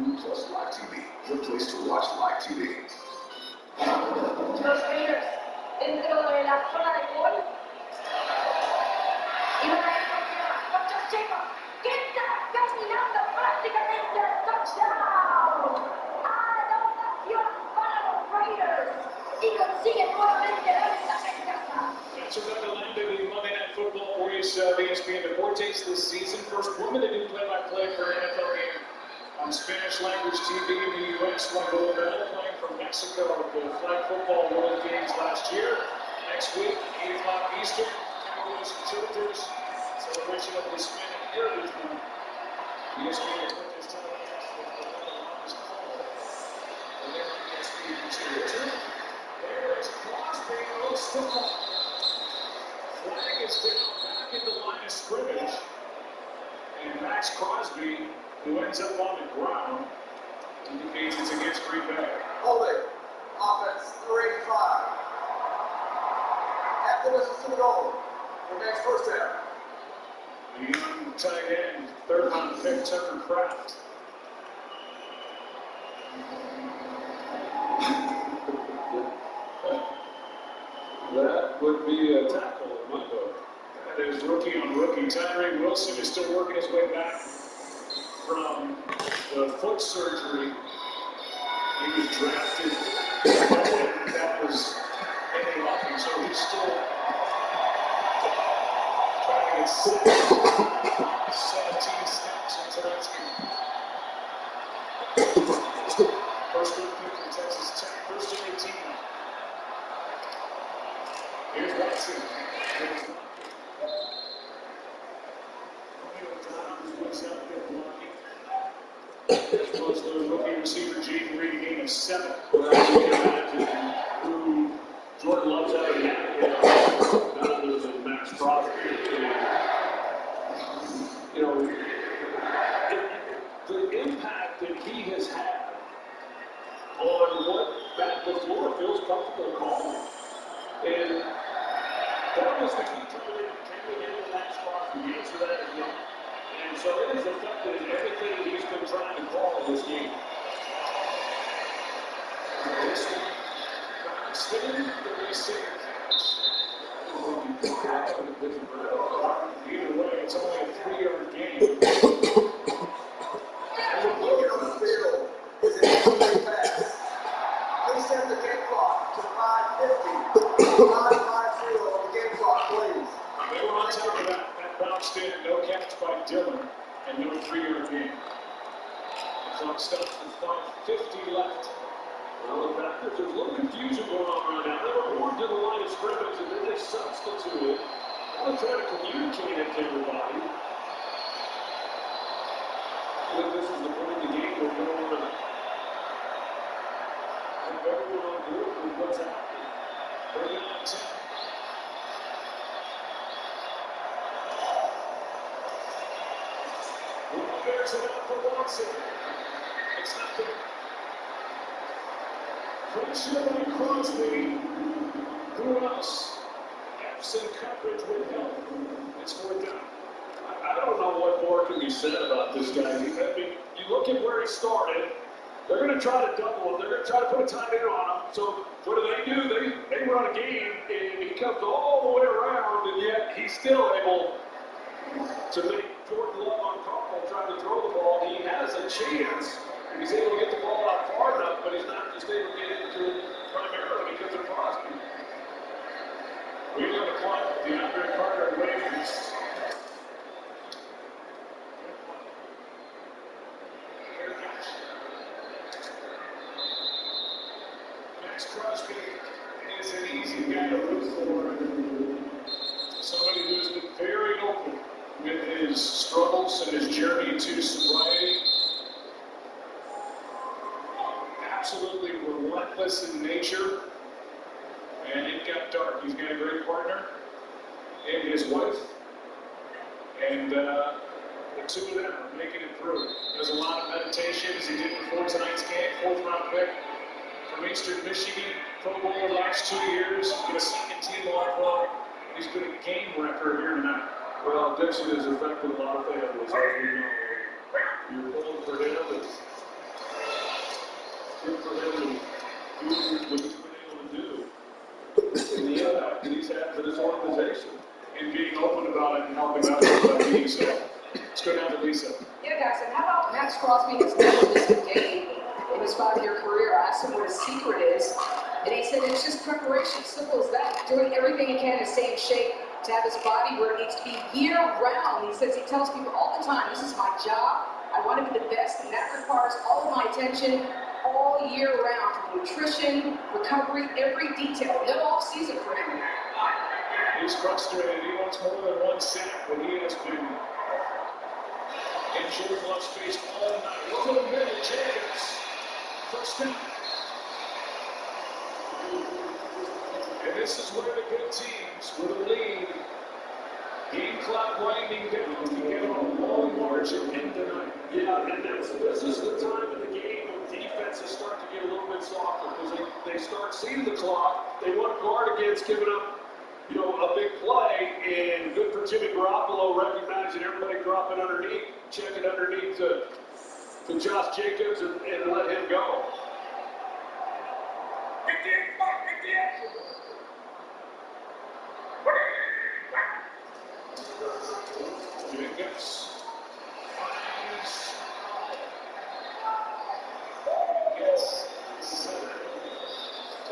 Hulu Plus Live TV, your place to watch live TV. Los Raiders, dentro de la zona de gol. Y van a ir por tierra. Touchdown Jacob. Que está caminando prácticamente al touchdown. Anotación para los Raiders. Y consiguen nuevamente la ventaja en casa. That's about to land in the Monday Night Football voice of ESPN Deportes this season. First woman to do play-by-play for an NFL game on Spanish language TV in the U.S. Won gold medal playing for Mexico at the Flag Football World Games last year. Next week, 8 o'clock Eastern, Cowboys and Chargers, celebration of the Hispanic Heritage Month. ESPN Deportes telecast with the longest call. And then ESPN 2. There is Crosby, no stop. Flag is down back at the line of scrimmage. And Max Crosby, who ends up on the ground, indicates it's against Green Bay. Hold it. Offense, 385. After this is to the goal. Remains first down. The young tight end, third round pick, Tucker Kraft. That would be a tackle in my book. That is rookie on rookie. Tyree Wilson is still working his way back from the foot surgery. He was drafted. That was any lucky, so he's still trying to get set. 17 snaps in tonight's game. First round pick from Texas Tech, first and 18. Here's Watson. Close to the rookie receiver, Jaden Reed, a gain of 7. Well, you can imagine who Jordan loves having none other than Max Crosby. You know, the impact that he has had on what Matt LaFleur feels comfortable calling. And that was the key to it. Can we handle Max Crosby? The answer to that is no. And so it has affected everything he's been trying to call in this game. This one, Braxton, the receiver catch. Either way, it's only a 3-yard gain. And the boogie on the field is an incomplete pass. Please set the game clock to 5:50. 5:50 on the game clock, please. They were on top of that bounced in, no catch by Dillon, and no 3-yard gain. The clock stops with 5:50 left. Well, the Packers, there's a little confusion going on right now. They were more to the line of scrimmage, and then they substituted. I'm trying to communicate it to everybody. I think this is the point of the game where we don't want to have everyone on board with what's happening. Bring it on 10. Bears it up for Watson. It's not there. Pressure by Crosby. Who else? Absent coverage would help. It's 4th down. I don't know what more can be said about this guy. I mean, you look at where he started. They're going to try to double him. They're going to try to put a tight end on him. So what do? They run a game, and he comes all the way around, and yet he's still able to make Jordan Love uncomfortable trying to throw the ball. He has a chance. He's able to get the ball out far enough, but he's not just able to get into it primarily because of Crosby. We on the clock, DeAndre Carter and Ravens. Max Crosby is an easy guy to root for. Somebody who's been very open with his struggles and his journey to sobriety. Absolutely relentless in nature. And it got dark. He's got a great partner and his wife. And the two of them are making it through. There's a lot of meditation as he did before tonight's game. 4th round pick from Eastern Michigan. Pro Bowler last 2 years. Been a second team All-Pro. He's been a game wrecker here tonight. Well, addiction has affected a lot of families, as we know. You're pulling for him. what he's been able to do and the impact that he's had for this organization and being open about it and helping out by being so. Let's go down to Lisa. Yeah, guys, and how about Max Crosby has never missed a game in his 5-year career? I asked him what his secret is, and he said it's just preparation, simple as that. Doing everything he can to stay in shape, to have his body where it needs to be year-round. He says he tells people all the time, this is my job, I want to be the best, and that requires all of my attention all year round, from nutrition, recovery, every detail. No off-season for him. He's frustrated. He wants more than one sack, but he has been in Jordan Love's face all night. Look at the middle, Jacobs. First down. And this is where the good teams with a lead, game clock winding down, to get on a long margin in tonight. Yeah, and this is the time of the game when defenses start to get a little bit softer because they start seeing the clock. They want to guard against giving up, a big play, and good for Jimmy Garoppolo recognizing everybody dropping underneath, checking underneath to Josh Jacobs and let him go. Jacobs finds center.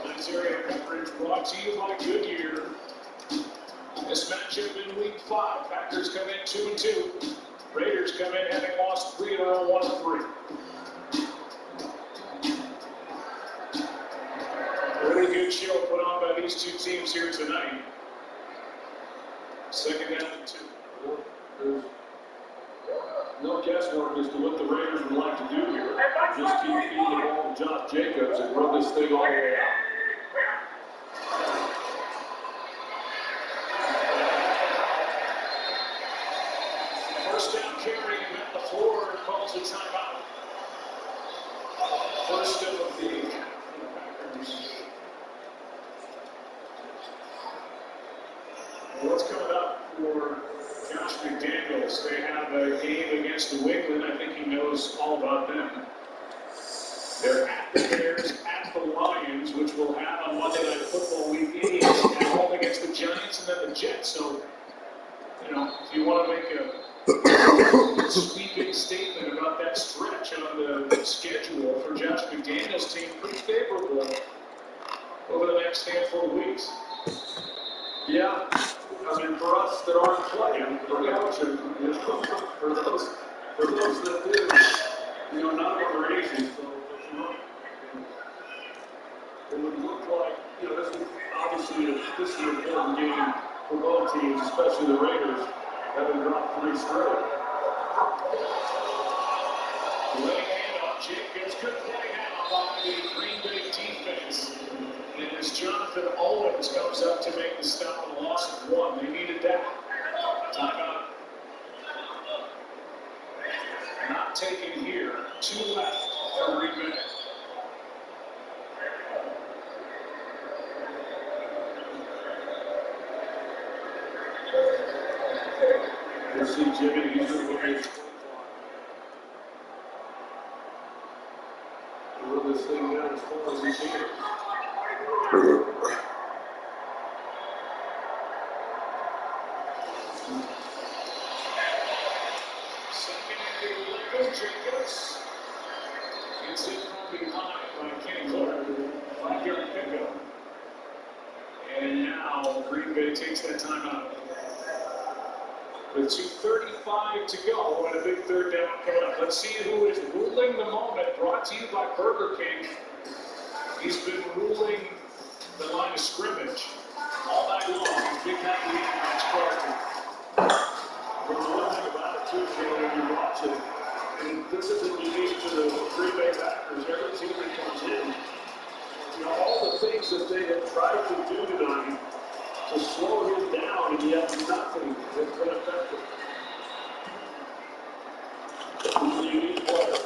Tonight's area coverage brought to you by Goodyear. This matchup in Week 5. Packers come in 2-2. Raiders come in having lost 3 in a row, 1-3. Really good show put on by these two teams here tonight. Second down and 2. There's no guesswork as to what the Raiders would like to do here. Just keep feeding the ball to Josh Jacobs and run this thing all the way out. First down carry, Matt LaFleur calls a timeout. First of the Packers. What's coming up for Josh McDaniels? They have a game against New England. I think he knows all about them. They're at the Bears, at the Lions, which we'll have on Monday Night Football Week 8, at home against the Giants and then the Jets. So, if you want to make a sweeping statement about that stretch on the schedule for Josh McDaniels' team, pretty favorable over the next handful of weeks. Yeah. For us that aren't playing, for coaching, for those that do, none of them are easy. So, it would look like, this is an important game for both teams, especially the Raiders, having dropped 3 straight. Laying handoff, Jacobs, good play out by the Green Bay defense. And as Jonathan Owens comes up to make the stop with a loss of 1, they needed that. Timeout. Not taken here. 2 left for Green Bay. We'll see Jimmy. He's going to look at run this thing down as far as he can. Second and 11, Jacobs gets it from behind by Kenny Clark. 5-yard pickup. And now Green Bay takes that timeout. With 2:35 to go and a big third down coming up. Let's see who is ruling the moment. Brought to you by Burger King. He's been ruling the line of scrimmage all night long. Big night lead, Max Crosby. But the one thing about it too, when you watch it, and this isn't unique to the Green Bay Packers. Every team that comes in, all the things that they have tried to do tonight to slow him down, and yet nothing has been effective. He's a unique player.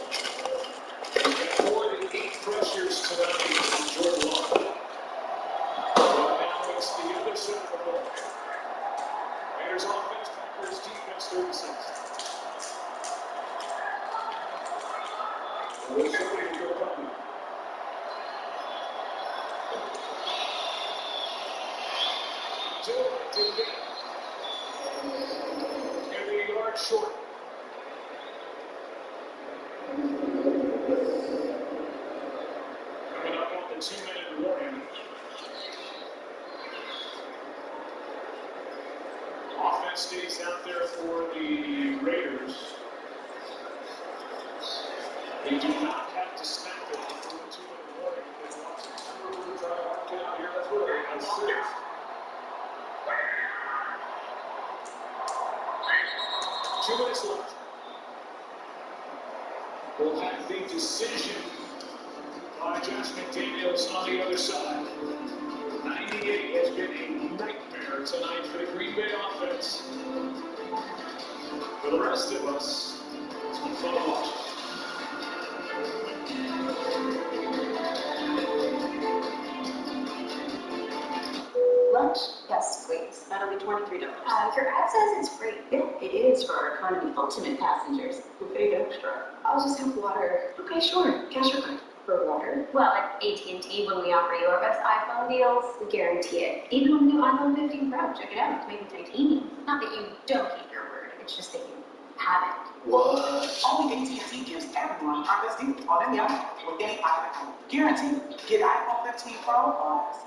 He's got more than 8 pressures tonight on Jordan Love. But now it's the other side of the ball. Raiders offense, Packers defense, 36. Well, there's somebody to go up. 2-minute warning. Offense stays out there for the Raiders. They do not have to snap it for the 2-minute warning. They want to try to work it out here. That's where they're at 6. 2 minutes left. We'll have the decision by Josh McDaniels on the other side. 98 has been a nightmare tonight for the Green Bay offense. For the rest of us, it's been fun to watch. Lunch? Yes, please. That'll be $23. Your ad says it's free. Yeah, it is for our economy ultimate passengers who paid extra. I'll just have water. Okay, sure. Cash or card? For water? Well, at AT&T, when we offer you our best iPhone deals, we guarantee it. Even on the new iPhone 15 Pro, check it out. It's made with titanium. Not that you don't keep your word, it's just that you haven't. What? Only AT&T gives everyone our best deal on any iPhone with any iPhone. Guaranteed. Get iPhone 15 Pro on us.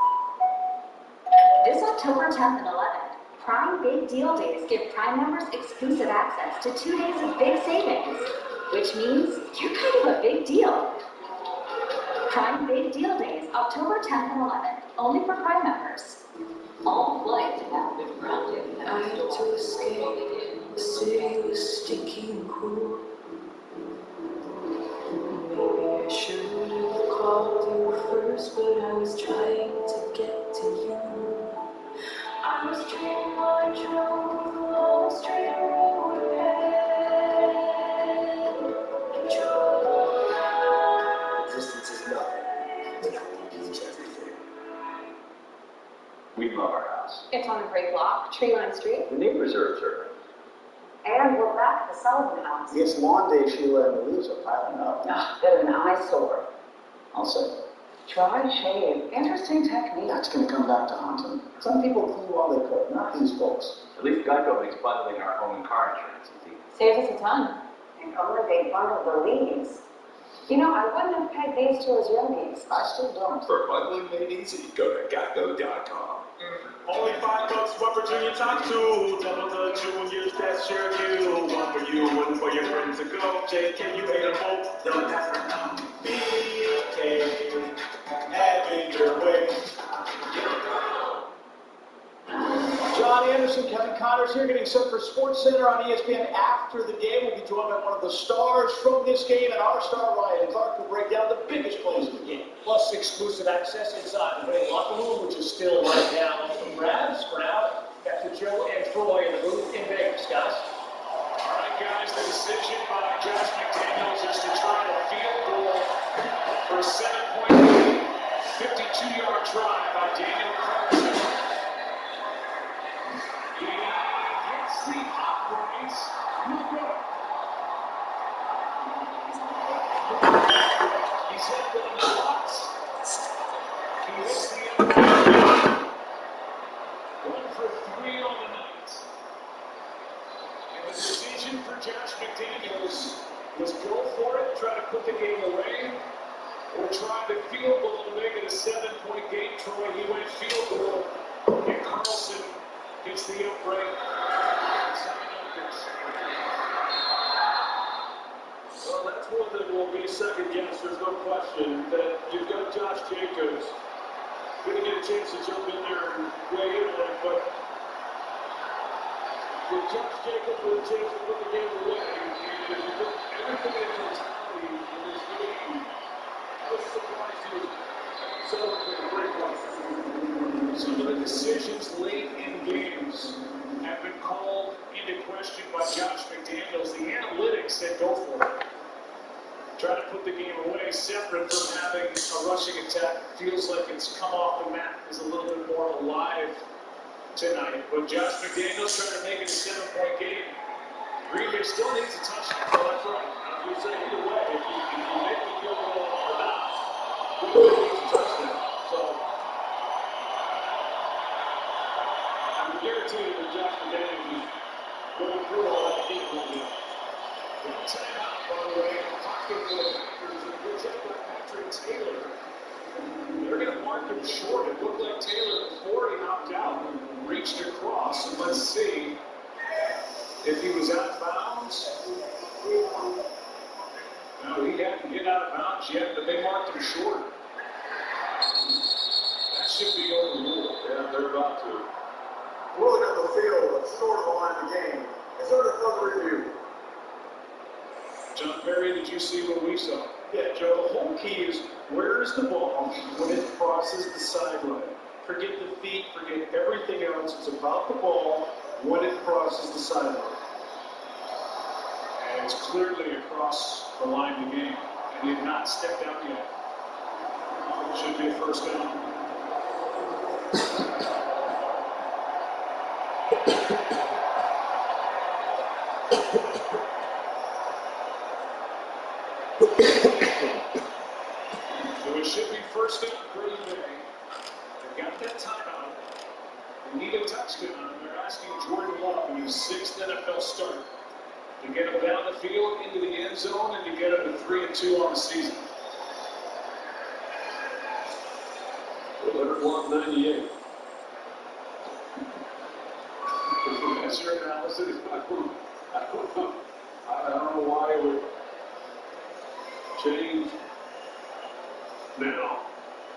This October 10th and 11th, Prime Big Deal Days give Prime members exclusive access to 2 days of big savings, which means you're kind of a big deal. Prime Big Deal Days, October 10th and 11th, only for Prime members. All flights have been grounded. I had to escape. The city was stinky and cool. Maybe I should have called you first, but I was trying to get to you. I was dreaming while I drove along the straight road ahead. Distance is nothing, but it's everything. We love our house. It's on a great block, tree-lined street. The neighbors are observant. And we're back at the Sullivan house. It's lawn day, Sheila, and the leaves are piling up. Bit of an eyesore. I'll say. Dry shave. Interesting technique. That's going to come back to haunt them. Some people clean while they cook, not these folks. At least Geico makes bundling our home and car insurance easy. Saves us a ton. And only they bundle the leaves. You know, I wouldn't have pegged these two as yogis. I still don't. For bundling made easy, go to geico.com. Only $5 for Virginia top 2. Double the juniors, that's your due. One for you, one for your friends to go. JK, you made them both. No, that's for now. BK, having your way. John Anderson, Kevin Connors here, getting set for SportsCenter on ESPN after the game. We'll be joined by one of the stars from this game, and our star, Ryan Clark, will break down the biggest plays of the game. Plus exclusive access inside the main locker room, which is still right now up for grabs. For now, back to Joe and Troy in the booth in Vegas, guys. All right, guys, the decision by Josh McDaniels is to try to field goal for a 7-point lead. 52-yard try by Daniel Carlson. He hits the uprights. No good. He's hit with the blocks. He hits the uprights. 1 for 3 on the night. And the decision for Josh McDaniels was go for it, try to put the game away, or try to field goal to make it a 7-point game. Troy, he went field goal, and Carlson hits the upright. Well, that's one that will be second guess. There's no question that you've got Josh Jacobs. Going to get a chance to jump in there and weigh in on it, but with Josh Jacobs with a chance to put the game away, and if you put everything in totality in this game, I was surprised he was celebrating a great one. Some of the decisions late in games have been called into question by Josh McDaniels. The analytics said go for it. Try to put the game away, separate from having a rushing attack. Feels like it's come off the mat, is a little bit more alive tonight. But Josh McDaniels trying to make it a 7-point game. Green Bay still needs a touchdown. So that's right. I was going to say either way, if you make the field goal or not, Green Bay needs a touchdown. So I'm guaranteed that Josh McDaniels is going through all that game will be. One timeout, by the way, pocket for the Packers, and good check by Patrick Taylor. marked him short. It looked like Taylor, before he knocked out, reached across. And let's see if he was out of bounds. No, he had to get out of bounds yet, but they marked him short. That should be overruled. Yeah, they're about to. Ruling on the field, but short of the line of the game. Is there a further review? John Barry, did you see what we saw? Yeah, Joe, the whole key is where is the ball when it crosses the sideline? Forget the feet, forget everything else. It's about the ball when it crosses the sideline. And it's clearly across the line of the game. And he had not stepped out yet. Should be a first down. So it should be first down Green Bay. They got that timeout. They need a touchdown. They're asking Jordan Love in his 6th NFL start to get him down the field into the end zone and to get him to 3-2 on the season. Letter block 98. That's your analysis. I don't know why it would change now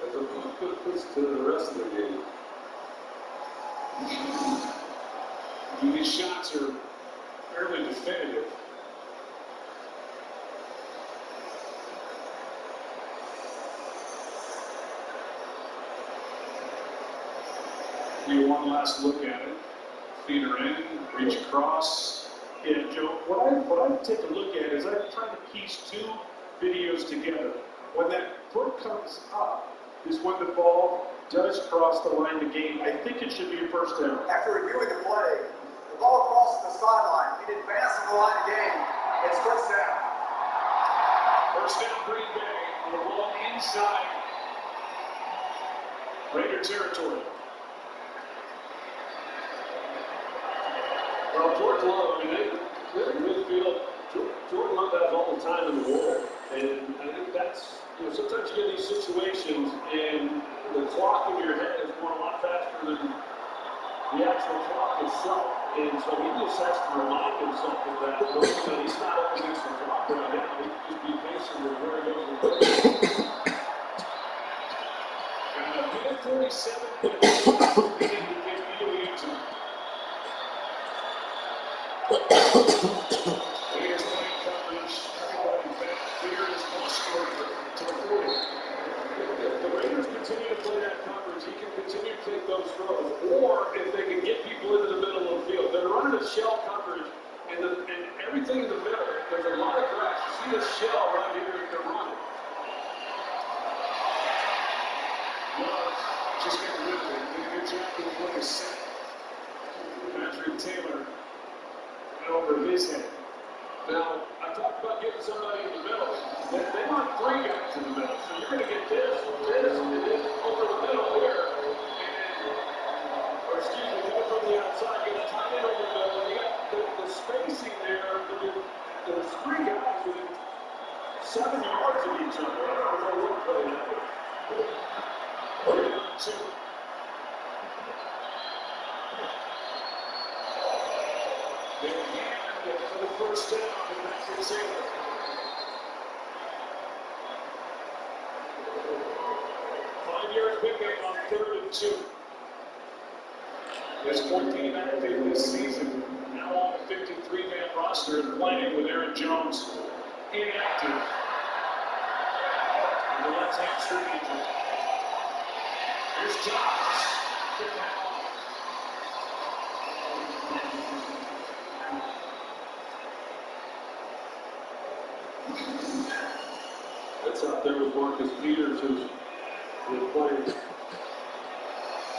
as opposed to the rest of the game. These shots are fairly definitive. You one last look at it. Feet are in, reach across. Yeah, Joe, what I take a look at is I'm trying to piece two videos together. When that foot comes up is when the ball does cross the line of the game. I think it should be a first down. After reviewing the play, the ball crosses the sideline. In advance of the line of game, it's first down. First down Green Bay. The ball inside Raider territory. Well, George Love, I mean, they really feel George Love has all the time in the world. And I think that's, sometimes you get these situations and the clock in your head is going a lot faster than the actual clock itself. And so he just has to remind himself of that. He's not up against the clock right now. He can just be patient with where he goes and plays. And a minute 47 leading to get really into it. Here's playing coverage. Everybody back here is mustered to the 40. If the Raiders continue to play that coverage, he can continue to take those throws. Or if they can get people into the middle of the field. They're running a shell coverage, and everything in the middle, there's a lot of grass. You see the shell right here that they're running. Love just getting rid of it. Did a good job with what he said. Patrick Taylor over his head. Now, I talked about getting somebody in the middle. They want 3 guys in the middle. So you're going to get this, and then over the middle here. Or excuse me, coming from the outside, get a tight end over the middle. And you got the spacing there. There's 3 guys within 7 yards of each other. I don't know what play that is. 2. They hand for the first down to Patrick Taylor. Five-yard pickup on 3rd and 2. His 14th active this season, now on the 53-man roster and playing with Aaron Jones inactive. And the left hamstring injury. Here's Jones. That's out there with Marcus Peters, who's playing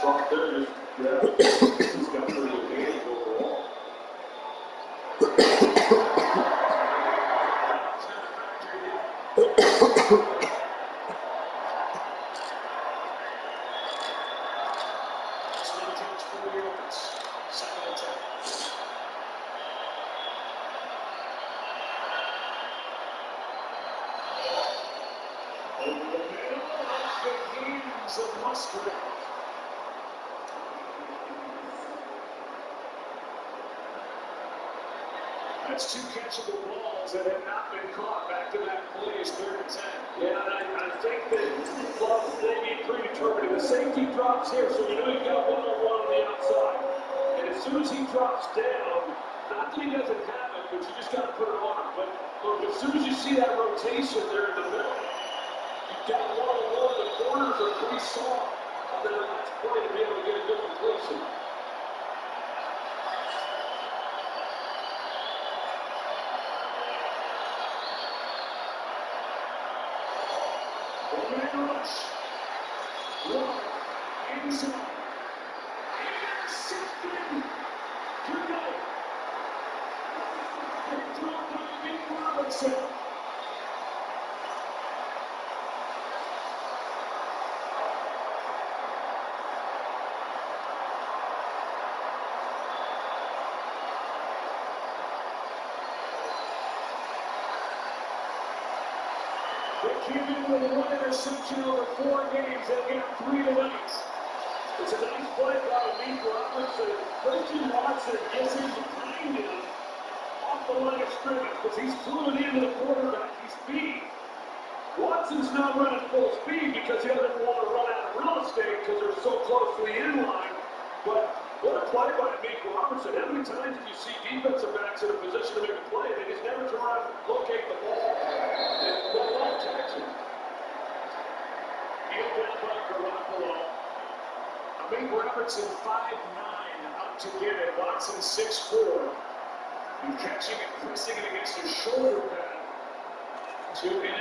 soft there. Yeah, he's got pretty good hands overall. bags of mustard. That's 2 catchable balls that have not been caught. Back-to-back plays, 3rd and 10. Yeah, I think that clubs may be predetermined. The safety drops here, so you know you've got one-on-one on the outside. And as soon as he drops down, not that he doesn't have it, but you just got to put it on him. But look, as soon as you see that rotation there in the middle, you've got one-on-one. The corners are pretty soft on that last play to be able to get a good completion. They came in with 1 interception over 4 games. They've got 3 tonight. It's a nice play by Meek Robertson. Christian Watson gets him behind him off the line of scrimmage because he's fluent into the quarterback. He's speed. Watson's not running full speed because he doesn't want to run out of real estate because they're so close to the end line. But what a play by Meek Robertson. How many times do you see defensive backs in a position to make a play? They just never turn around and locate the ball. And well, like Jackson. He'll down by Garoppolo. Meek Robertson 5'9", out to get it. Watson 6'4". And catching it, pressing it against his shoulder pad. 2 minutes.